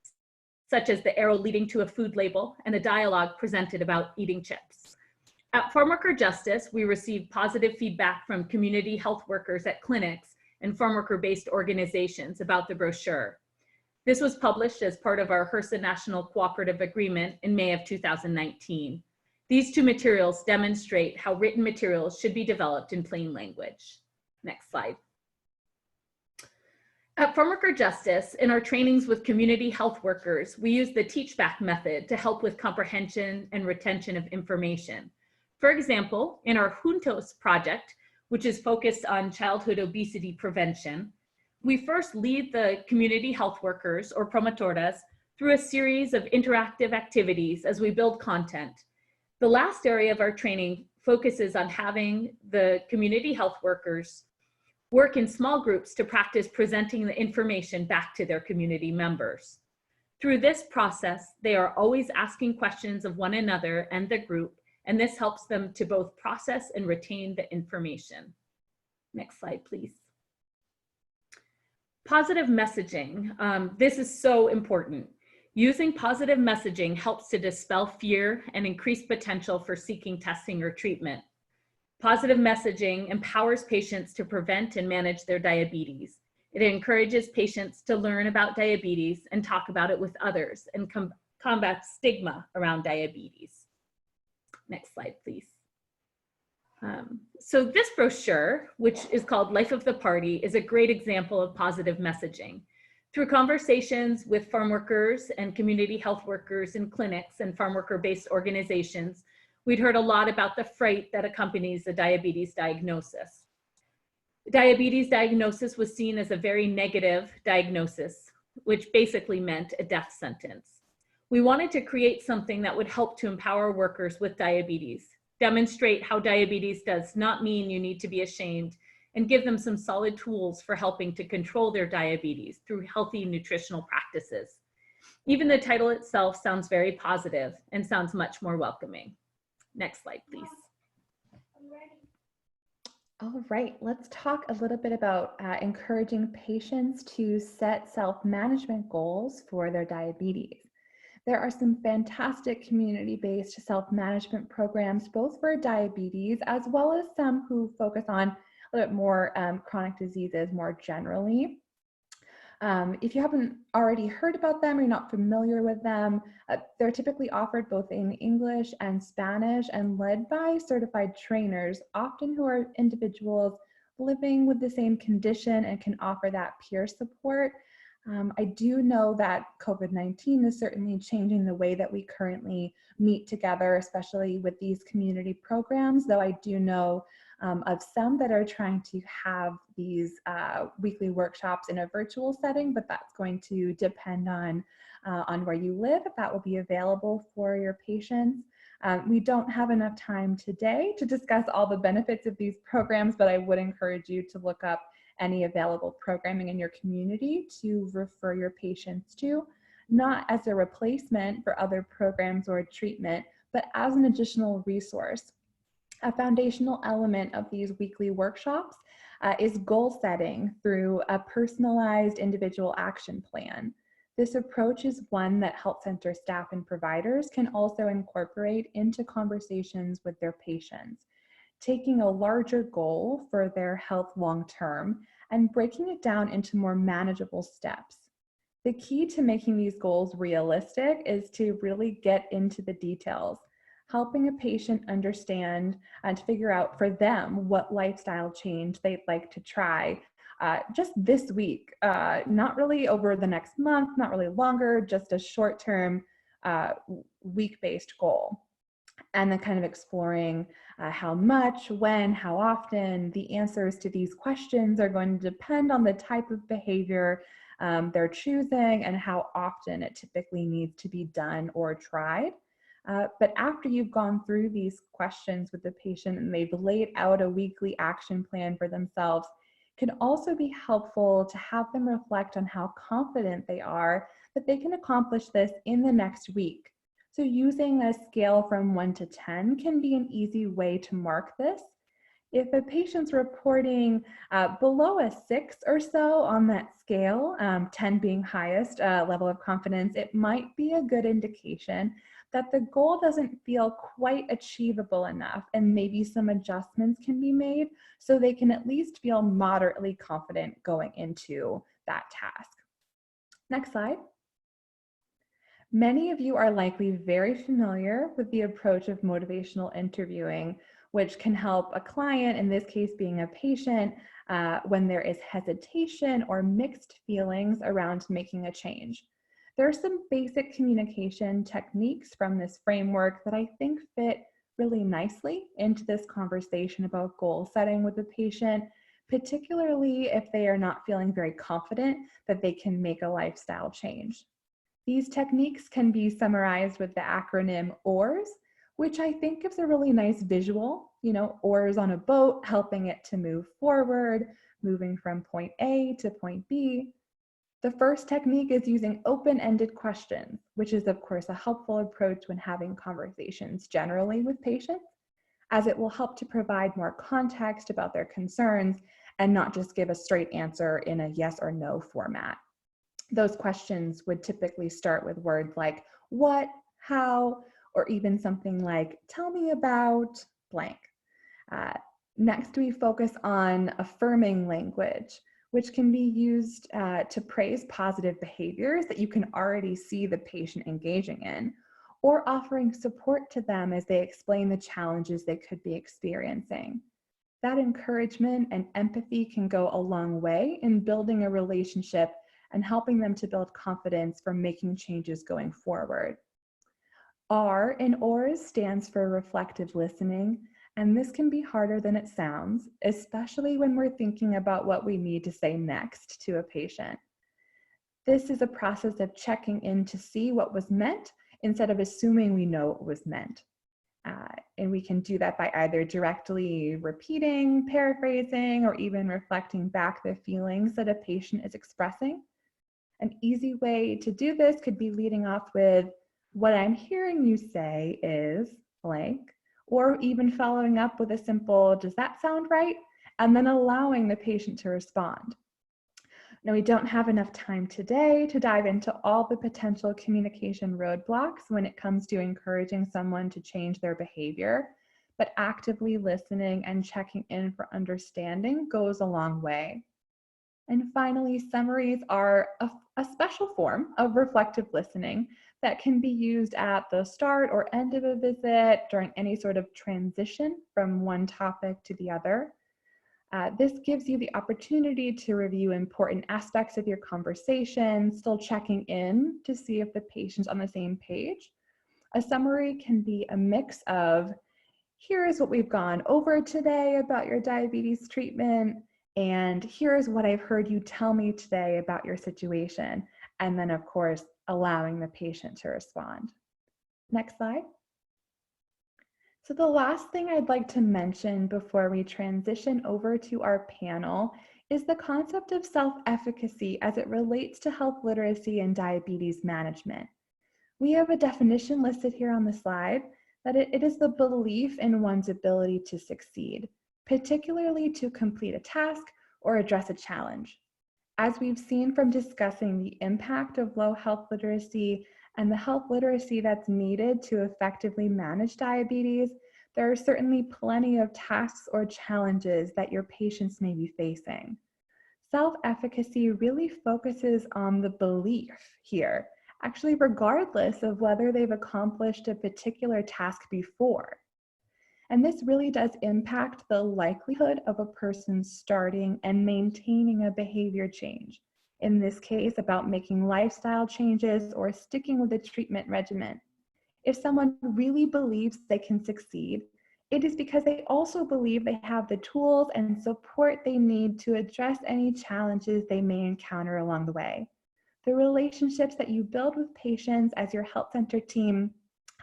such as the arrow leading to a food label and a dialogue presented about eating chips. At Farmworker Justice, we received positive feedback from community health workers at clinics and farmworker-based organizations about the brochure. This was published as part of our HCCCN National Cooperative Agreement in May of 2019. These two materials demonstrate how written materials should be developed in plain language. Next slide. At Farmworker Justice, in our trainings with community health workers, we use the teach-back method to help with comprehension and retention of information. For example, in our Juntos project, which is focused on childhood obesity prevention, we first lead the community health workers, or promotoras, through a series of interactive activities as we build content. The last area of our training focuses on having the community health workers work in small groups to practice presenting the information back to their community members. Through this process, they are always asking questions of one another and the group, and this helps them to both process and retain the information. Next slide, please. Positive messaging. This is so important. Using positive messaging helps to dispel fear and increase potential for seeking testing or treatment. Positive messaging empowers patients to prevent and manage their diabetes. It encourages patients to learn about diabetes and talk about it with others and combat stigma around diabetes. Next slide, please. So this brochure, which is called Life of the Party, is a great example of positive messaging. Through conversations with farm workers and community health workers in clinics and farm worker-based organizations, we'd heard a lot about the fright that accompanies the diabetes diagnosis. Diabetes diagnosis was seen as a very negative diagnosis, which basically meant a death sentence. We wanted to create something that would help to empower workers with diabetes, demonstrate how diabetes does not mean you need to be ashamed, and give them some solid tools for helping to control their diabetes through healthy nutritional practices. Even the title itself sounds very positive and sounds much more welcoming. Next slide, please. All right, let's talk a little bit about encouraging patients to set self-management goals for their diabetes. There are some fantastic community-based self-management programs, both for diabetes, as well as some who focus on a little bit more chronic diseases more generally. If you haven't already heard about them or you're not familiar with them, they're typically offered both in English and Spanish and led by certified trainers, often who are individuals living with the same condition and can offer that peer support. I do know that COVID-19 is certainly changing the way that we currently meet together, especially with these community programs, though I do know of some that are trying to have these weekly workshops in a virtual setting, but that's going to depend on where you live, if that will be available for your patients. We don't have enough time today to discuss all the benefits of these programs, but I would encourage you to look up any available programming in your community to refer your patients to, not as a replacement for other programs or treatment, but as an additional resource. A foundational element of these weekly workshops is goal setting through a personalized individual action plan. This approach is one that health center staff and providers can also incorporate into conversations with their patients, taking a larger goal for their health long term and breaking it down into more manageable steps. The key to making these goals realistic is to really get into the details, helping a patient understand and to figure out for them what lifestyle change they'd like to try just this week, not really over the next month, not really longer, just a short-term week-based goal. And then kind of exploring how much, when, how often. The answers to these questions are going to depend on the type of behavior they're choosing and how often it typically needs to be done or tried. But after you've gone through these questions with the patient and they've laid out a weekly action plan for themselves, it can also be helpful to have them reflect on how confident they are that they can accomplish this in the next week. So using a scale from 1 to 10 can be an easy way to mark this. If a patient's reporting below a 6 or so on that scale, 10 being highest level of confidence, it might be a good indication that the goal doesn't feel quite achievable enough, and maybe some adjustments can be made so they can at least feel moderately confident going into that task. Next slide. Many of you are likely very familiar with the approach of motivational interviewing, which can help a client, in this case being a patient, when there is hesitation or mixed feelings around making a change. There are some basic communication techniques from this framework that I think fit really nicely into this conversation about goal setting with the patient, particularly if they are not feeling very confident that they can make a lifestyle change. These techniques can be summarized with the acronym OARS, which I think gives a really nice visual, oars on a boat, helping it to move forward, moving from point A to point B. The first technique is using open-ended questions, which is of course a helpful approach when having conversations generally with patients, as it will help to provide more context about their concerns and not just give a straight answer in a yes or no format. Those questions would typically start with words like what, how, or even something like tell me about blank. Next, we focus on affirming language, which can be used to praise positive behaviors that you can already see the patient engaging in, or offering support to them as they explain the challenges they could be experiencing. That encouragement and empathy can go a long way in building a relationship and helping them to build confidence for making changes going forward. R in OARS stands for reflective listening, and this can be harder than it sounds, especially when we're thinking about what we need to say next to a patient. This is a process of checking in to see what was meant instead of assuming we know what was meant. And we can do that by either directly repeating, paraphrasing, or even reflecting back the feelings that a patient is expressing. An easy way to do this could be leading off with, what I'm hearing you say is blank, or even following up with a simple, does that sound right? And then allowing the patient to respond. Now, we don't have enough time today to dive into all the potential communication roadblocks when it comes to encouraging someone to change their behavior, but actively listening and checking in for understanding goes a long way. And finally, summaries are a special form of reflective listening that can be used at the start or end of a visit during any sort of transition from one topic to the other. This gives you the opportunity to review important aspects of your conversation, still checking in to see if the patient's on the same page. A summary can be a mix of, here's what we've gone over today about your diabetes treatment, and here's what I've heard you tell me today about your situation. And then, of course, allowing the patient to respond. Next slide. So the last thing I'd like to mention before we transition over to our panel is the concept of self-efficacy as it relates to health literacy and diabetes management. We have a definition listed here on the slide that it is the belief in one's ability to succeed, particularly to complete a task or address a challenge. As we've seen from discussing the impact of low health literacy and the health literacy that's needed to effectively manage diabetes, there are certainly plenty of tasks or challenges that your patients may be facing. Self-efficacy really focuses on the belief here, actually regardless of whether they've accomplished a particular task before. And this really does impact the likelihood of a person starting and maintaining a behavior change. In this case, about making lifestyle changes or sticking with a treatment regimen. If someone really believes they can succeed, it is because they also believe they have the tools and support they need to address any challenges they may encounter along the way. The relationships that you build with patients as your health center team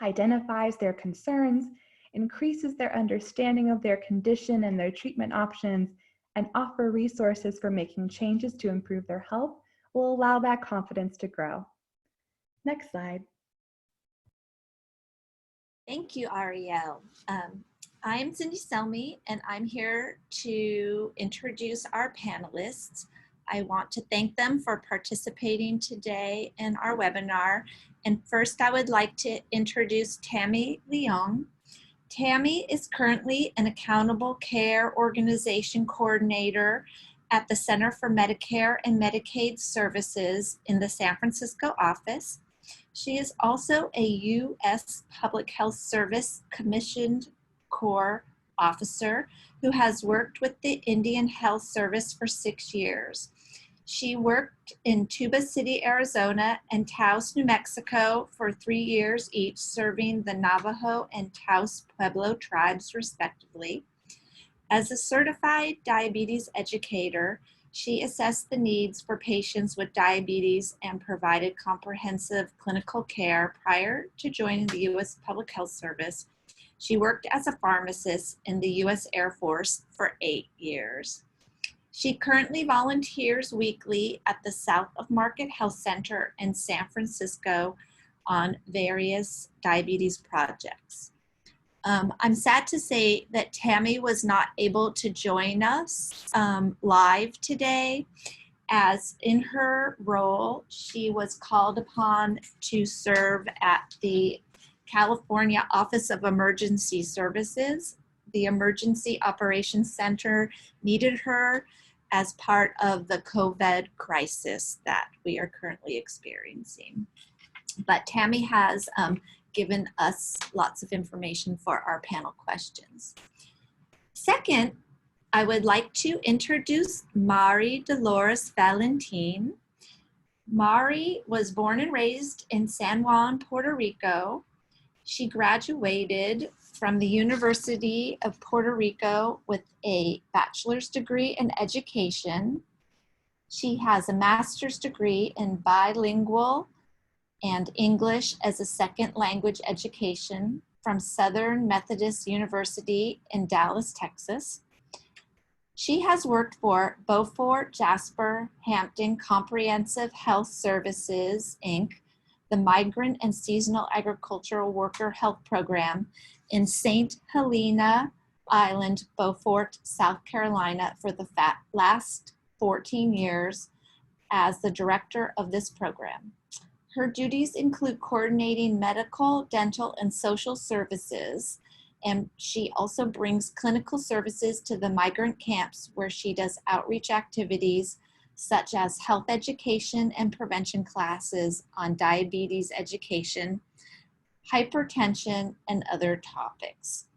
identifies their concerns, increases their understanding of their condition and their treatment options, and offer resources for making changes to improve their health will allow that confidence to grow. Next slide. Thank you, Ariel. I'm Cindy Selmy, and I'm here to introduce our panelists. I want to thank them for participating today in our webinar. And first, I would like to introduce Tammy Leong. Tammy is currently an Accountable Care Organization Coordinator at the Center for Medicare and Medicaid Services in the San Francisco office. She is also a U.S. Public Health Service Commissioned Corps officer who has worked with the Indian Health Service for 6 years. She worked in Tuba City, Arizona and Taos, New Mexico for 3 years each, serving the Navajo and Taos Pueblo tribes respectively. As a certified diabetes educator, she assessed the needs for patients with diabetes and provided comprehensive clinical care prior to joining the U.S. Public Health Service. She worked as a pharmacist in the U.S. Air Force for 8 years. She currently volunteers weekly at the South of Market Health Center in San Francisco on various diabetes projects. I'm sad to say that Tammy was not able to join us live today, as in her role, she was called upon to serve at the California Office of Emergency Services. The Emergency Operations Center needed her as part of the COVID crisis that we are currently experiencing. But Tammy has given us lots of information for our panel questions. Second, I would like to introduce Mari Dolores Valentin. Mari was born and raised in San Juan, Puerto Rico. She graduated from the University of Puerto Rico with a bachelor's degree in education. She has a master's degree in bilingual and English as a second language education from Southern Methodist University in Dallas, Texas. She has worked for Beaufort Jasper Hampton Comprehensive Health Services, Inc., the Migrant and Seasonal Agricultural Worker Health Program in St. Helena Island, Beaufort, South Carolina for the last 14 years as the director of this program. Her duties include coordinating medical, dental, and social services, and she also brings clinical services to the migrant camps where she does outreach activities such as health education and prevention classes on diabetes education, hypertension, and other topics.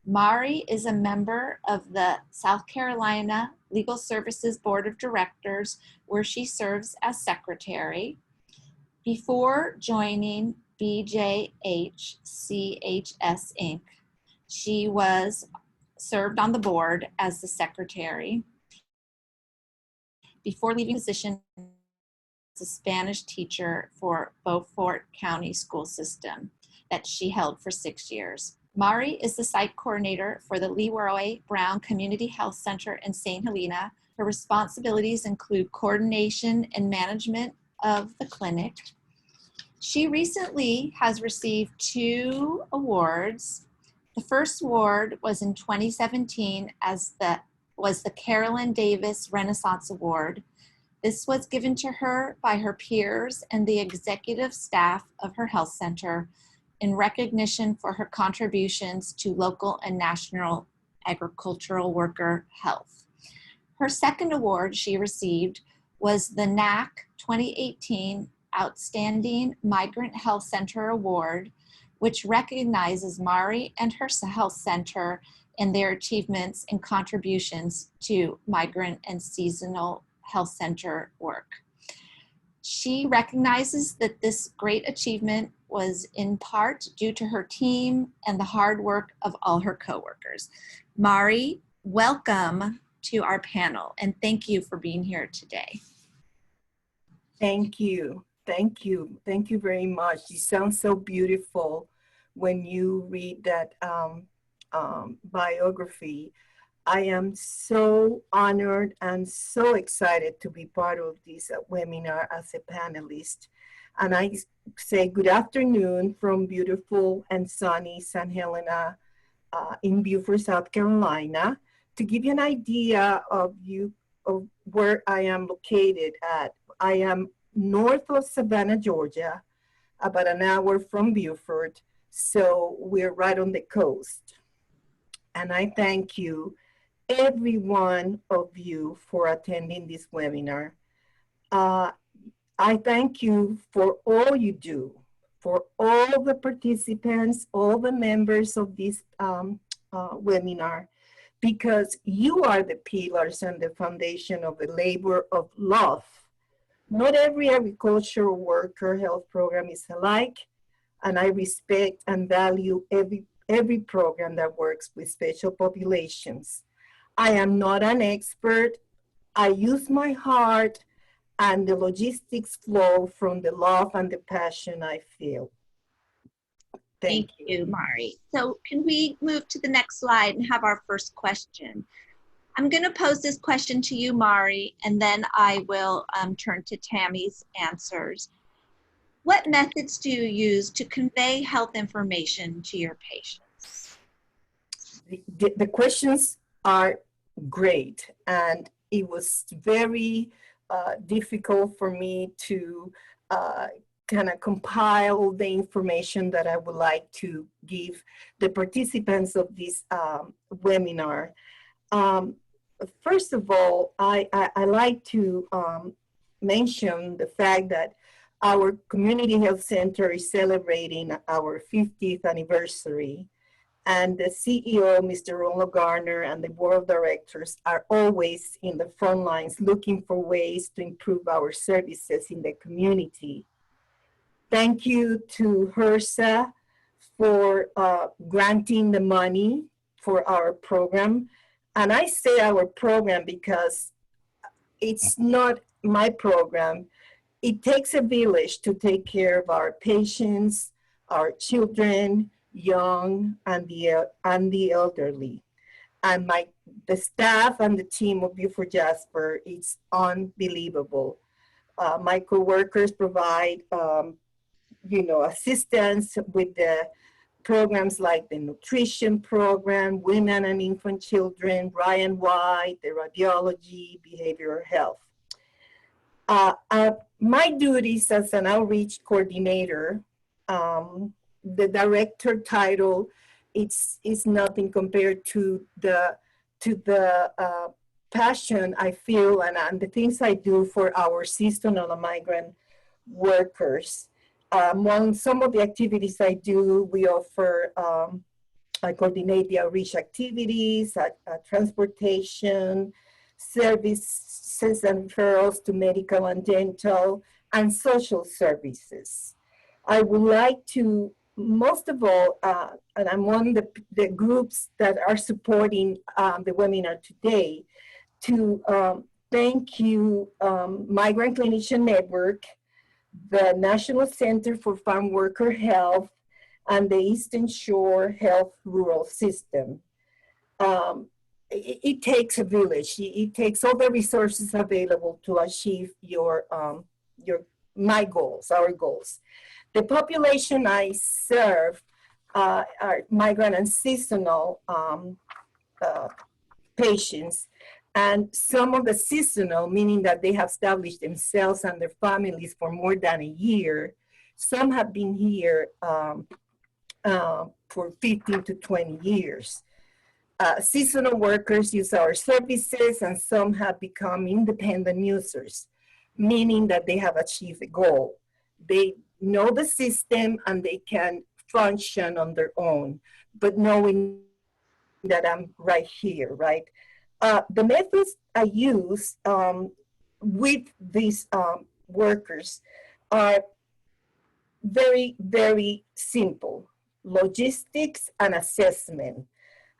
Mari is a member of the South Carolina Legal Services Board of Directors, where she serves as secretary. Before joining BJHCHS Inc., she served on the board as the secretary before leaving position as a Spanish teacher for Beaufort County School System that she held for 6 years. Mari is the site coordinator for the Leroy Brown Community Health Center in St. Helena. Her responsibilities include coordination and management of the clinic. She recently has received 2 awards. The first award was in 2017 was the Carolyn Davis Renaissance Award. This was given to her by her peers and the executive staff of her health center in recognition for her contributions to local and national agricultural worker health. Her second award she received was the NAC 2018 Outstanding Migrant Health Center Award, which recognizes Mari and her health center and their achievements and contributions to migrant and seasonal health center work. She recognizes that this great achievement was in part due to her team and the hard work of all her coworkers. Mari, welcome to our panel, and thank you for being here today. Thank you. Thank you. Thank you very much. You sound so beautiful when you read that biography. I am so honored and so excited to be part of this webinar as a panelist. And I say good afternoon from beautiful and sunny San Helena, in Beaufort, South Carolina. To give you an idea of where I am located at, I am north of Savannah, Georgia, about an hour from Beaufort. So we're right on the coast. And I thank you, every one of you, for attending this webinar. I thank you for all you do, for all the participants, all the members of this webinar, because you are the pillars and the foundation of the labor of love. Not every agricultural worker health program is alike, and I respect and value every program that works with special populations. I am not an expert. I use my heart, and the logistics flow from the love and the passion I feel. Thank you, Mari. So can we move to the next slide and have our first question? I'm going to pose this question to you, Mari, and then I will turn to Tammy's answers. What methods do you use to convey health information to your patients? The questions are great, and it was very difficult for me to kind of compile the information that I would like to give the participants of this webinar. First of all, I like to mention the fact that our community health center is celebrating our 50th anniversary, and the CEO, Mr. Ronald Garner, and the board of directors are always in the front lines looking for ways to improve our services in the community. Thank you to HRSA for granting the money for our program. And I say our program because it's not my program. It takes a village to take care of our patients, our children, young, and the elderly. And the staff and the team of Beaufort Jasper, it's unbelievable. My coworkers provide assistance with the programs like the nutrition program, women and infant children, Ryan White, the radiology, behavioral health. My duties as an outreach coordinator, the director title, is nothing compared to the passion I feel and the things I do for our seasonal and migrant workers. Among some of the activities I do, we offer, I coordinate the outreach activities, transportation, services and referrals to medical and dental, and social services. I would like to, most of all, and I'm on the groups that are supporting the webinar today, to thank you, Migrant Clinician Network, the National Center for Farmworker Health, and the Eastern Shore Health Rural System. It takes a village. It takes all the resources available to achieve my goals, our goals. The population I serve are migrant and seasonal patients. And some of the seasonal, meaning that they have established themselves and their families for more than a year. Some have been here for 15 to 20 years. Seasonal workers use our services, and some have become independent users, meaning that they have achieved a goal. They know the system and they can function on their own, but knowing that I'm right here, right? The methods I use with these workers are very, very simple. Logistics and assessment.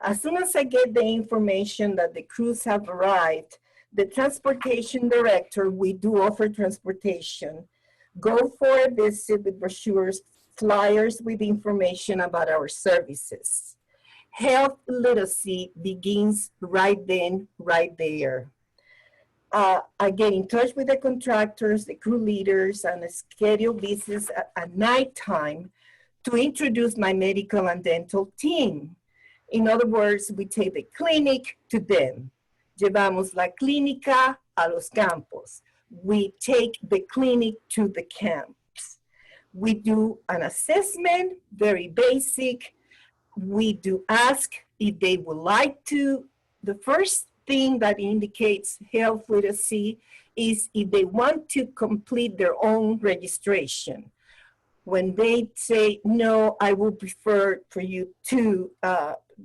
As soon as I get the information that the crews have arrived, the transportation director, we do offer transportation, go for a visit with brochures, flyers with information about our services. Health literacy begins right then, right there. I get in touch with the contractors, the crew leaders, and schedule visits at nighttime to introduce my medical and dental team. In other words, we take the clinic to them. Llevamos la clínica a los campos. We take the clinic to the camps. We do an assessment, very basic. We do ask if they would like to. The first thing that indicates health literacy is if they want to complete their own registration. When they say, no, I would prefer for you to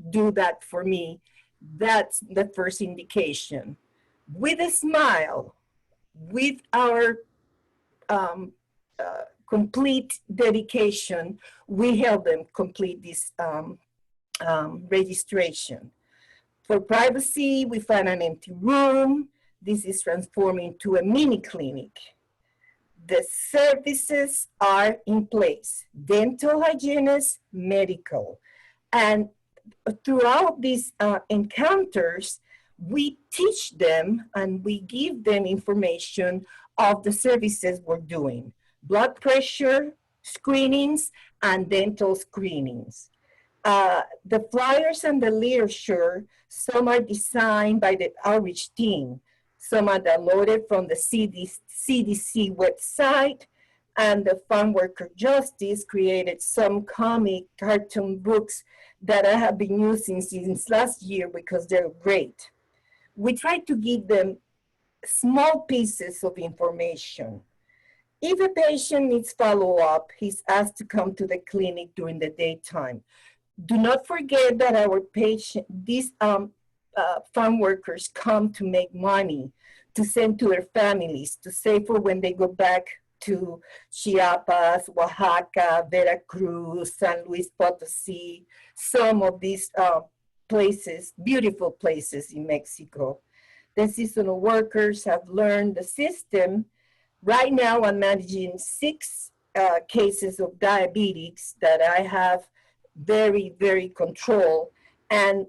do that for me, that's the first indication. With a smile, with our complete dedication, we help them complete this registration. For privacy, we find an empty room. This is transformed into a mini clinic. The services are in place: dental hygienist, medical. And throughout these encounters, we teach them and we give them information of the services we're doing: blood pressure screenings and dental screenings. The flyers and the literature, some are designed by the outreach team. Some are downloaded from the CDC website, and the Farmworker Justice created some comic cartoon books that I have been using since last year because they're great. We try to give them small pieces of information. If a patient needs follow-up, he's asked to come to the clinic during the daytime. Do not forget that our these farm workers come to make money, to send to their families, to save for when they go back to Chiapas, Oaxaca, Veracruz, San Luis Potosí, some of these places, beautiful places in Mexico. The seasonal workers have learned the system. Right now, I'm managing 6 cases of diabetics that I have very, very controlled. And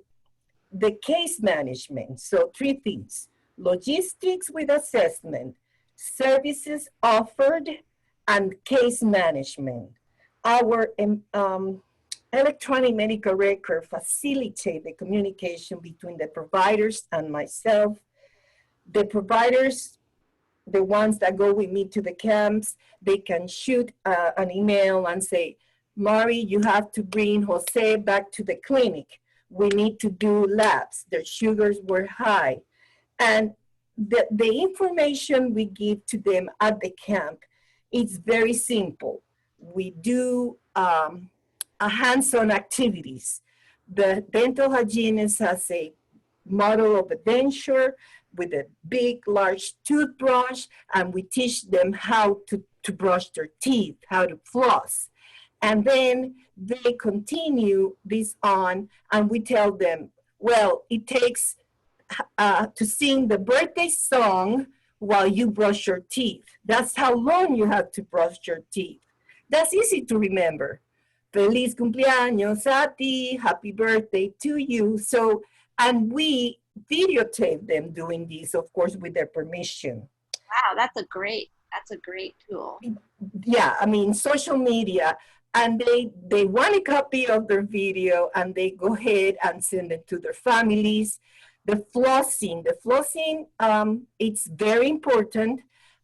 the case management, so 3 things: logistics with assessment, services offered, and case management. Our electronic medical record facilitate the communication between the providers and myself. The providers, the ones that go with me to the camps, they can shoot an email and say, Mari, you have to bring Jose back to the clinic. We need to do labs. Their sugars were high. And the information we give to them at the camp, it's very simple. We do hands-on activities. The dental hygienist has a model of a denture with a big, large toothbrush, and we teach them how to brush their teeth, how to floss. And then they continue this on, and we tell them, well, it takes to sing the birthday song while you brush your teeth. That's how long you have to brush your teeth. That's easy to remember. Feliz cumpleaños a ti, happy birthday to you. So, and we videotape them doing this, of course, with their permission. Wow, that's a great tool. Yeah, I mean, social media, and they want a copy of their video, and they go ahead and send it to their families. The flossing, it's very important,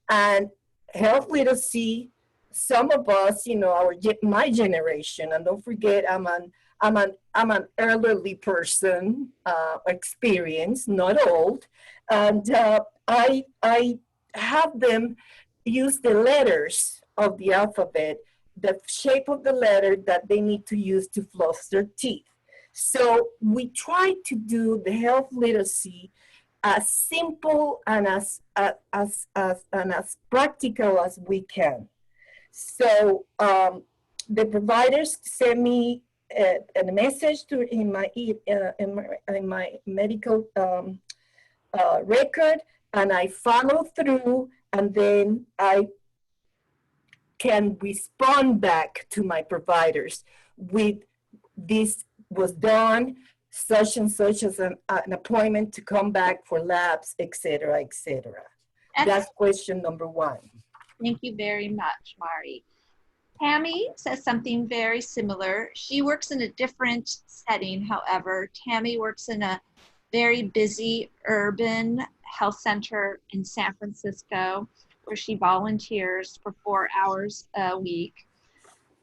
and health literacy. Some of us, you know, my generation, and don't forget, I'm an elderly person, experienced, not old, and I have them use the letters of the alphabet, the shape of the letter that they need to use to floss their teeth. So we try to do the health literacy as simple and as practical as we can. So the providers send me a message in my medical record, and I follow through, and then I can respond back to my providers with this was done, such and such as an appointment to come back for labs, etc., etc. That's question number 1. Thank you very much, Mari. Tammy says something very similar. She works in a different setting, however. Tammy works in a very busy urban health center in San Francisco, where she volunteers for 4 hours a week.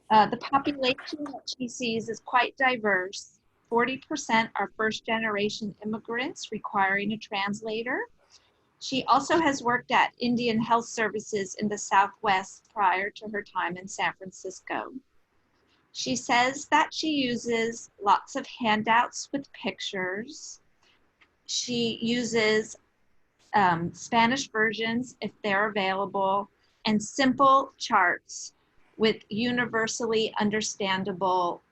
The population that she sees is quite diverse. 40% are first-generation immigrants requiring a translator. She also has worked at Indian Health Services in the Southwest prior to her time in San Francisco. She says that she uses lots of handouts with pictures. She uses Spanish versions if they're available, and simple charts with universally understandable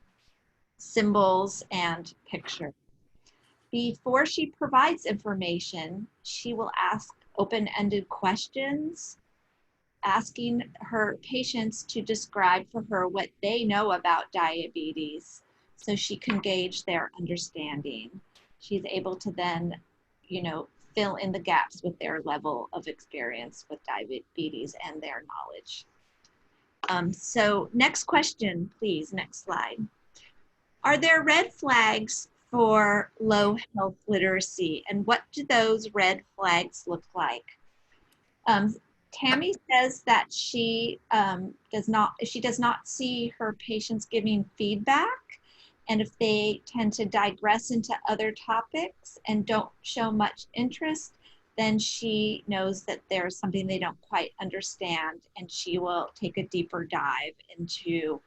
symbols and pictures. Before she provides information, she will ask open-ended questions, asking her patients to describe for her what they know about diabetes so she can gauge their understanding. She's able to then, fill in the gaps with their level of experience with diabetes and their knowledge. So next question, please, next slide. Are there red flags for low health literacy, and what do those red flags look like? Tammy says that she does not see her patients giving feedback, and if they tend to digress into other topics and don't show much interest, then she knows that there's something they don't quite understand, and she will take a deeper dive into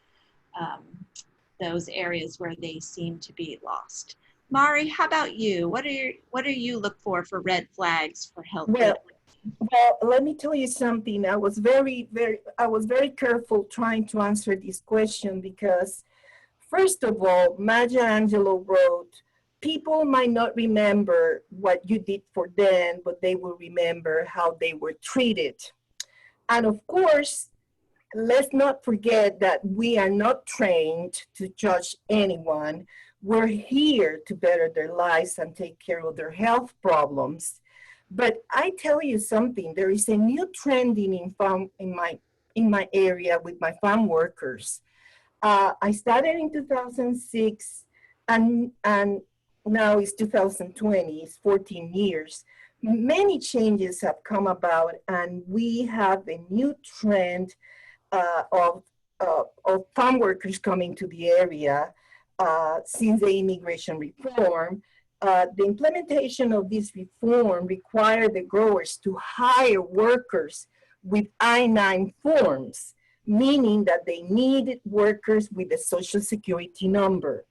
those areas where they seem to be lost. Mari, how about you? What do you look for red flags for health? Well, let me tell you something. I was very careful trying to answer this question because, first of all, Maya Angelou wrote, people might not remember what you did for them, but they will remember how they were treated. And of course, let's not forget that we are not trained to judge anyone. We're here to better their lives and take care of their health problems. But I tell you something, there is a new trending in my area with my farm workers. I started in 2006 and now it's 2020, it's 14 years. Many changes have come about, and we have a new trend of farm workers coming to the area since the immigration reform. The implementation of this reform required the growers to hire workers with I-9 forms, meaning that they needed workers with a social security number.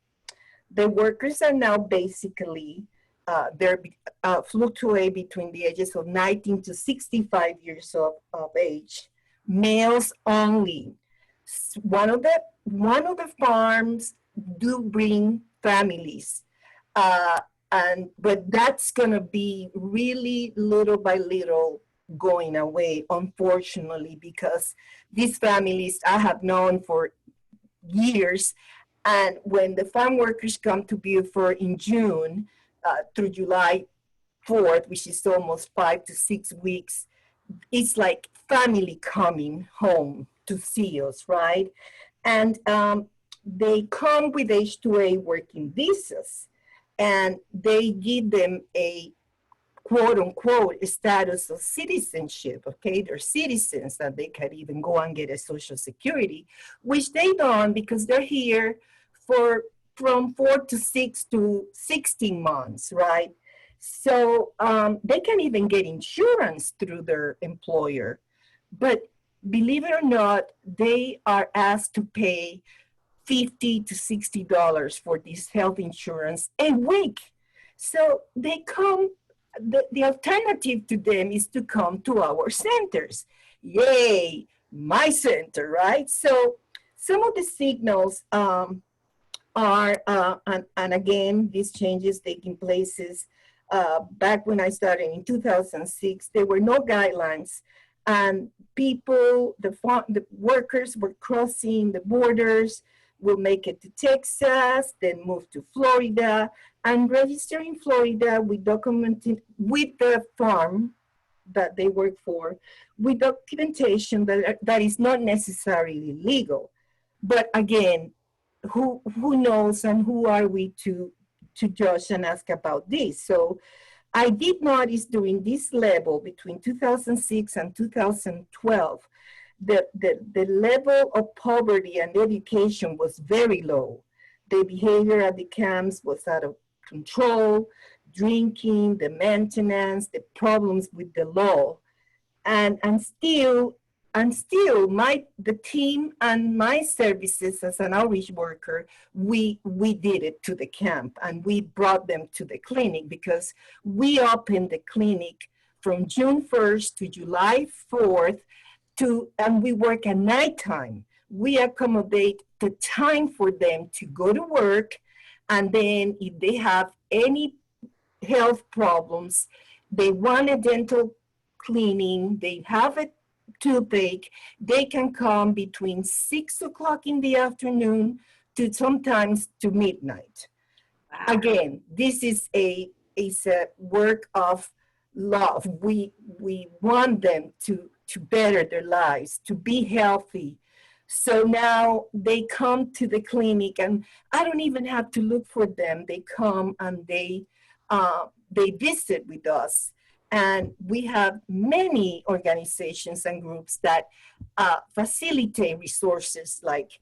The workers are now basically, they fluctuate between the ages of 19 to 65 years of age, males only. One of the farms do bring families, but that's gonna be really little by little going away, unfortunately, because these families I have known for years. And when the farm workers come to Beaufort in June through July 4th, which is almost 5 to 6 weeks, it's like family coming home to see us, right? And they come with H-2A working visas, and they give them a quote unquote status of citizenship, okay? They're citizens, and they can even go and get a social security, which they don't because they're here from 4 to 6 to 16 months, right? So they can even get insurance through their employer. But believe it or not, they are asked to pay $50 to $60 for this health insurance a week. So they come, the alternative to them is to come to our centers. Yay, my center, right? So some of the signals are, and again, these changes taking places back when I started in 2006, there were no guidelines, and people, the workers were crossing the borders, will make it to Texas, then move to Florida, and register in Florida with documented with the farm that they work for with documentation that is not necessarily legal. But again, who knows and who are we to judge and ask about this? So I did notice during this level between 2006 and 2012, the level of poverty and education was very low. The behavior at the camps was out of control, drinking, the maintenance, the problems with the law. And still the team and my services as an outreach worker, we did it to the camp and we brought them to the clinic because we opened the clinic from June 1st to July 4th and we work at nighttime. We accommodate the time for them to go to work, and then if they have any health problems, they want a dental cleaning, they have a toothache, they can come between 6 o'clock in the afternoon to sometimes to midnight. Wow. Again, this is a work of love. We want them to better their lives, to be healthy. So now they come to the clinic and I don't even have to look for them. They come and they visit with us. And we have many organizations and groups that facilitate resources like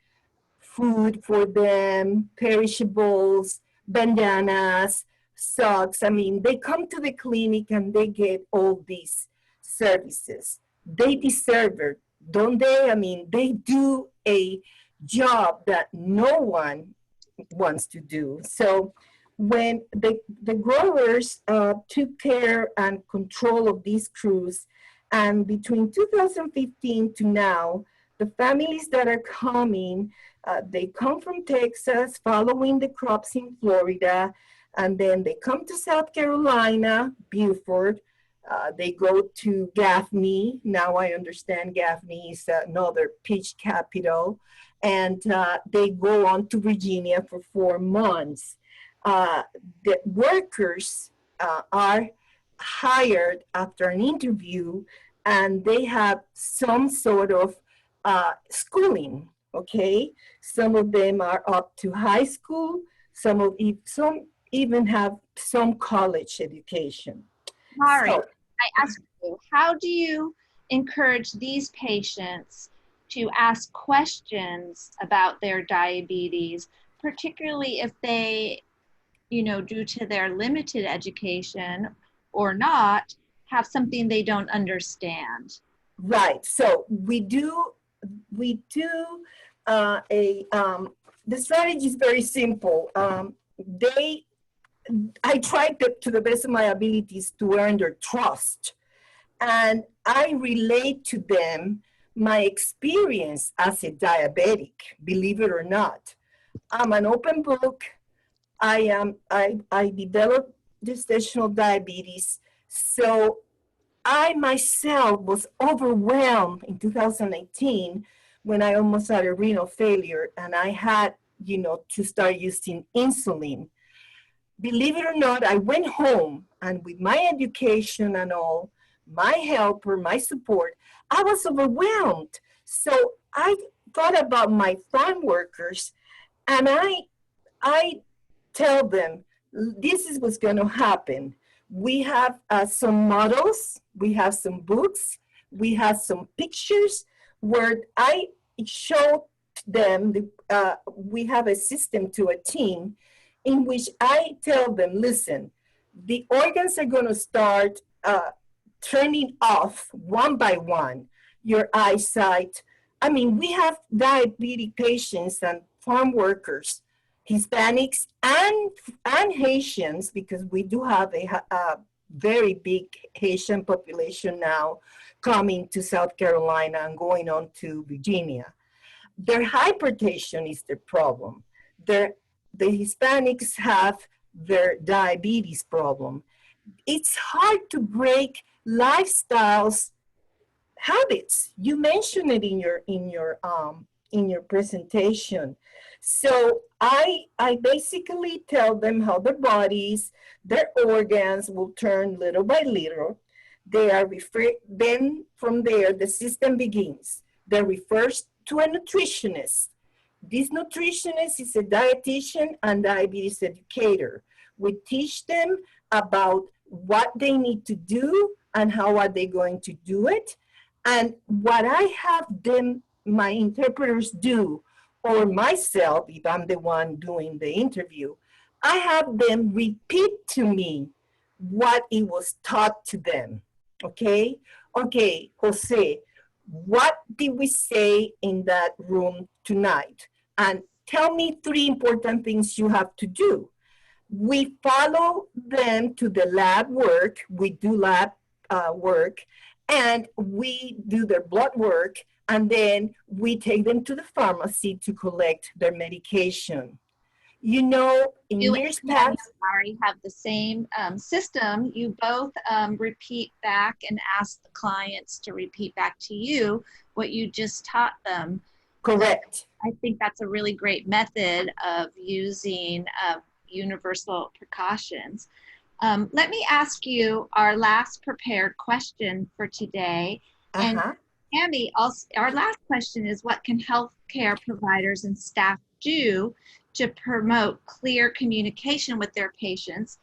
food for them, perishables, bandanas, socks. I mean, they come to the clinic and they get all these services. They deserve it, don't they? I mean, they do a job that no one wants to do. So when the growers took care and control of these crews, and between 2015 to now, the families that are coming, they come from Texas, following the crops in Florida, and then they come to South Carolina, Beaufort. They go to Gaffney. Now I understand Gaffney is another peach capital. And they go on to Virginia for 4 months. The workers are hired after an interview and they have some sort of schooling, okay? Some of them are up to high school, some even have some college education. Mari, So, I ask you, how do you encourage these patients to ask questions about their diabetes, particularly if they, due to their limited education or not, have something they don't understand? right, so the strategy is very simple. I tried to the best of my abilities to earn their trust. And I relate to them my experience as a diabetic, believe it or not. I'm an open book. I developed gestational diabetes. So I myself was overwhelmed in 2018 when I almost had a renal failure and I had, to start using insulin. Believe it or not, I went home and with my education and all, my helper, my support, I was overwhelmed. So I thought about my farm workers and I tell them, this is what's going to happen. We have some models, we have some books, we have some pictures where I show them, we have a system to a team in which I tell them, listen, the organs are going to start turning off one by one, your eyesight. I mean, we have diabetic patients and farm workers, Hispanics and Haitians, because we do have a very big Haitian population now coming to South Carolina and going on to Virginia. Their hypertension is the problem. The Hispanics have their diabetes problem. It's hard to break lifestyles habits. You mentioned it in your presentation. So I basically tell them how their bodies, their organs will turn little by little. They are referred, then from there, the system begins. They refers to a nutritionist. This nutritionist is a dietitian and diabetes educator. We teach them about what they need to do and how are they going to do it. And what I have them, my interpreters do, or myself, if I'm the one doing the interview, I have them repeat to me what it was taught to them, okay? Okay, Jose, what did we say in that room tonight? And tell me 3 important things you have to do. We follow them to the lab work. We do lab work, and we do their blood work, and then we take them to the pharmacy to collect their medication. You know, in You years and past, Mary have the same system. You both repeat back and ask the clients to repeat back to you what you just taught them. correct. I think that's a really great method of using universal precautions. Let me ask you our last prepared question for today. And Tammy, also, our last question is, what can healthcare providers and staff do to promote clear communication with their patients?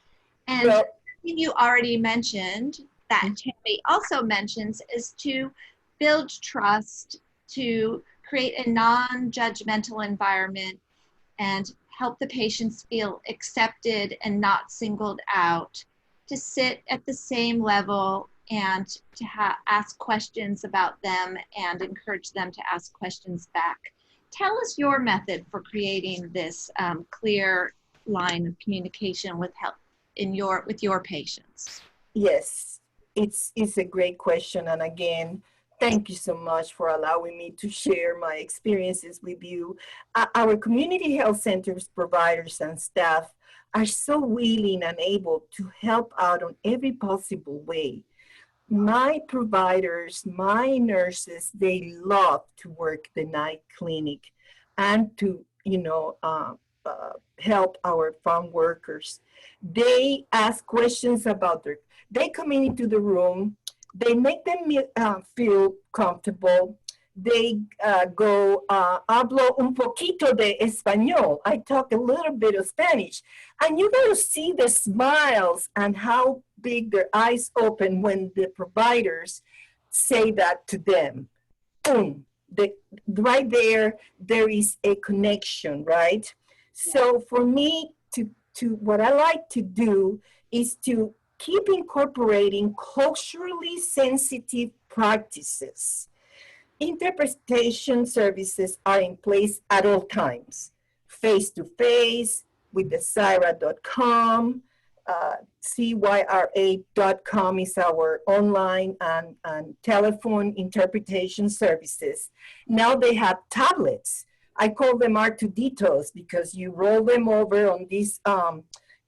And Well, you already mentioned that Tammy also mentions is to build trust, to create a non-judgmental environment, and help the patients feel accepted and not singled out, to sit at the same level and to ask questions about them and encourage them to ask questions back. Tell us your method for creating this clear line of communication with your patients. yes, it's a great question. And again, thank you so much for allowing me to share my experiences with you. Our community health centers, providers, and staff are so willing and able to help out on every possible way. My providers, my nurses, they love to work the night clinic and to, help our farm workers. They ask questions about they come into the room, they make them feel comfortable. They go, hablo un poquito de español. I talk a little bit of Spanish. And you're going to see the smiles and how big their eyes open when the providers say that to them. Boom. Right there is a connection, right? So for me, what I like to do is to keep incorporating culturally sensitive practices. Interpretation services are in place at all times, face-to-face, with the Syra.com, CYRA.com is our online and telephone interpretation services. Now they have tablets. I call them R2Ditos because you roll them over on these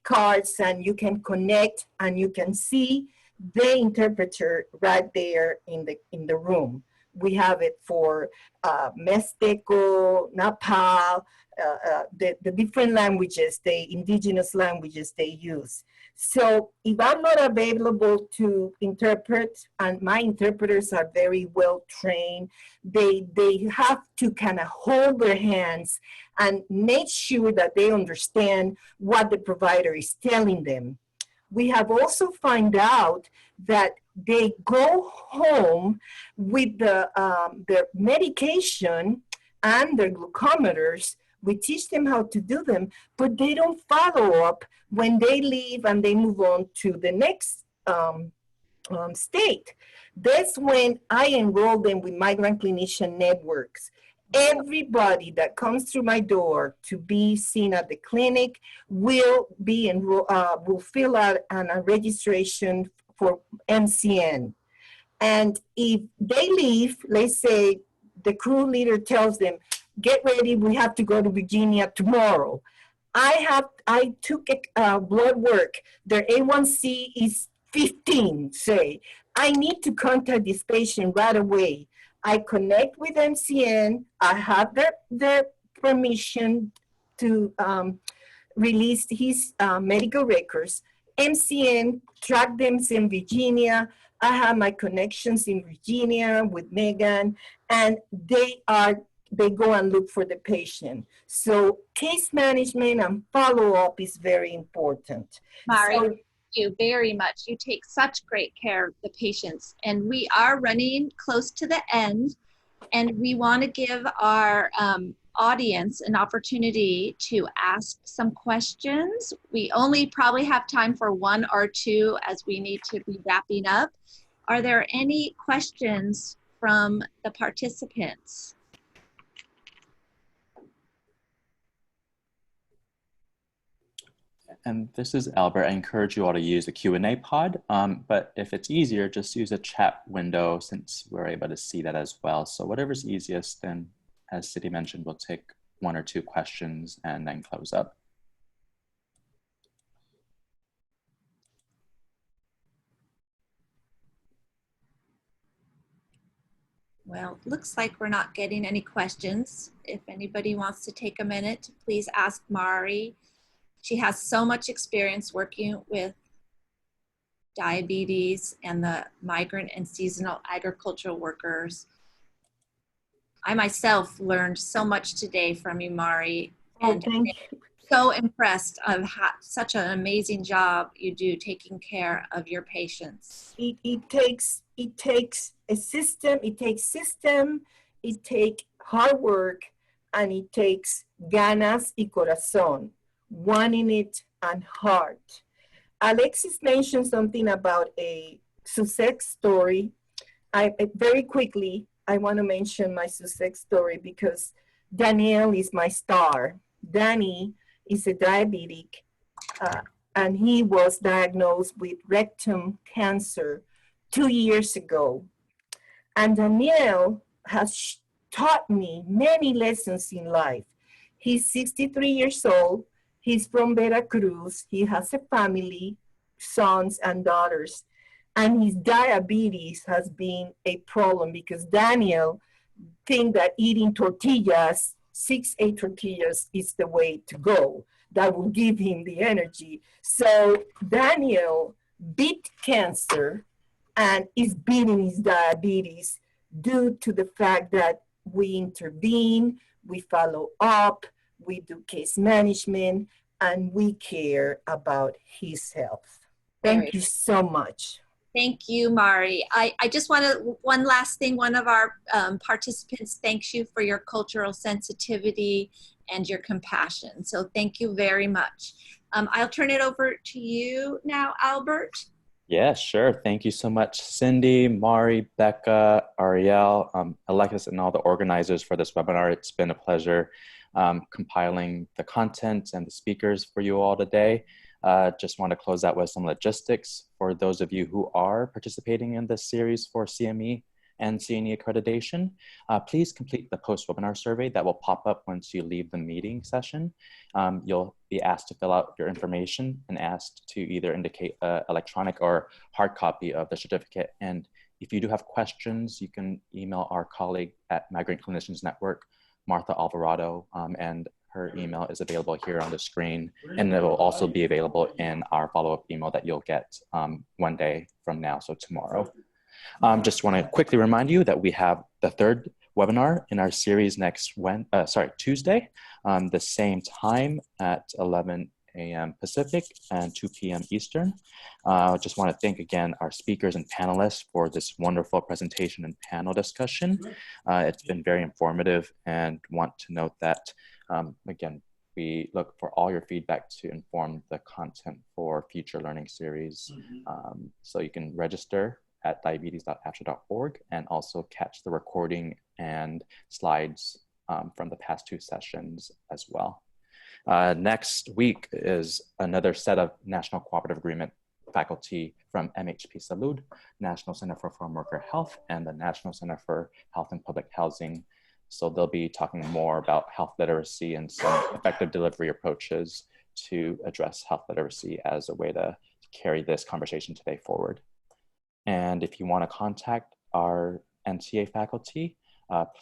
cards and you can connect and you can see the interpreter right there in the room. We have it for Mesteco, Napal, the different languages, the indigenous languages they use. So if I'm not available to interpret, and my interpreters are very well trained, they have to kind of hold their hands and make sure that they understand what the provider is telling them. We have also found out that they go home with their medication and their glucometers. We teach them how to do them, but they don't follow up when they leave and they move on to the next state. That's when I enroll them with migrant clinician networks. Everybody that comes through my door to be seen at the clinic will be will fill out a registration for MCN. And if they leave, let's say the crew leader tells them, get ready, we have to go to Virginia tomorrow. I took blood work, their A1C is 15, say. I need to contact this patient right away. I connect with MCN, I have their permission to release his medical records, MCN, track them in Virginia. I have my connections in Virginia with Megan, and they go and look for the patient. So case management and follow-up is very important. Mari, So, thank you very much. You take such great care of the patients, and we are running close to the end, and we want to give our audience an opportunity to ask some questions. We only probably have time for one or two as we need to be wrapping up. Are there any questions from the participants? And this is Albert. I encourage you all to use the Q&A pod, but if it's easier, just use a chat window since we're able to see that as well. So whatever's easiest, then as City mentioned, we'll take one or two questions and then close up. Well, looks like we're not getting any questions. If anybody wants to take a minute to please ask Mari. She has so much experience working with diabetes and the migrant and seasonal agricultural workers. I myself learned so much today from you, Mari, and thank you. so impressed of such an amazing job you do taking care of your patients. It takes a system, it takes hard work, and it takes ganas y corazón, wanting it and heart. Alexis mentioned something about a success story. Very quickly, I want to mention my success story because Danielle is my star. Danny is a diabetic, and he was diagnosed with rectum cancer 2 years ago. And Danielle has taught me many lessons in life. He's 63 years old. He's from Veracruz. He has a family, sons and daughters. And his diabetes has been a problem because Daniel thinks that eating tortillas, 6-8 tortillas, is the way to go. That will give him the energy. So Daniel beat cancer and is beating his diabetes due to the fact that we intervene, we follow up, we do case management, and we care about his health. Thank you so much. Thank you, Mari. I just want to, one last thing, one of our participants thanks you for your cultural sensitivity and your compassion. So thank you very much. I'll turn it over to you now, Albert. Yeah, sure. Thank you so much, Cindy, Mari, Becca, Ariel, Alexis, and all the organizers for this webinar. It's been a pleasure compiling the content and the speakers for you all today. Just want to close out with some logistics for those of you who are participating in this series for CME and CNE accreditation. Please complete the post-webinar survey that will pop up once you leave the meeting session. You'll be asked to fill out your information and asked to either indicate an electronic or hard copy of the certificate. And if you do have questions, you can email our colleague at Migrant Clinicians Network, Martha Alvarado, and her email is available here on the screen, and it will also be available in our follow-up email that you'll get one day from now, so tomorrow. Just want to quickly remind you that we have the third webinar in our series next Tuesday, the same time at 11 a.m. Pacific and 2 p.m. Eastern. Just want to thank again our speakers and panelists for this wonderful presentation and panel discussion. It's been very informative, and want to note that again, we look for all your feedback to inform the content for future learning series. So you can register at diabetes.after.org and also catch the recording and slides from the past 2 sessions as well. Next week is another set of National Cooperative Agreement faculty from MHP Salud, National Center for Farmworker Health, and the National Center for Health and Public Housing. So they'll be talking more about health literacy and some effective delivery approaches to address health literacy as a way to carry this conversation today forward. And if you want to contact our NCA faculty,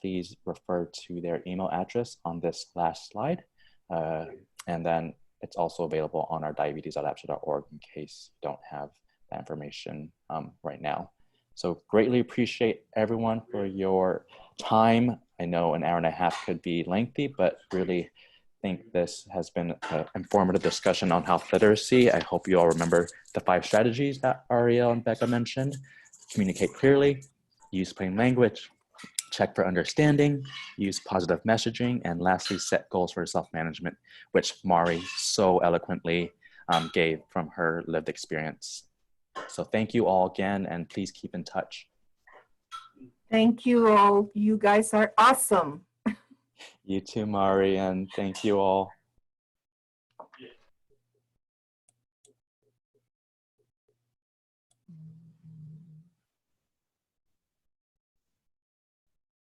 please refer to their email address on this last slide. And then it's also available on our diabetes.apsha.org in case you don't have that information right now. So greatly appreciate everyone for your time. I know an hour and a half could be lengthy, but really think this has been an informative discussion on health literacy. I hope you all remember the 5 strategies that Ariel and Becca mentioned. Communicate clearly, use plain language, check for understanding, use positive messaging, and lastly, set goals for self-management, which Mari so eloquently gave from her lived experience. So thank you all again, and please keep in touch. Thank you all. You guys are awesome. You too, Mari, and thank you all.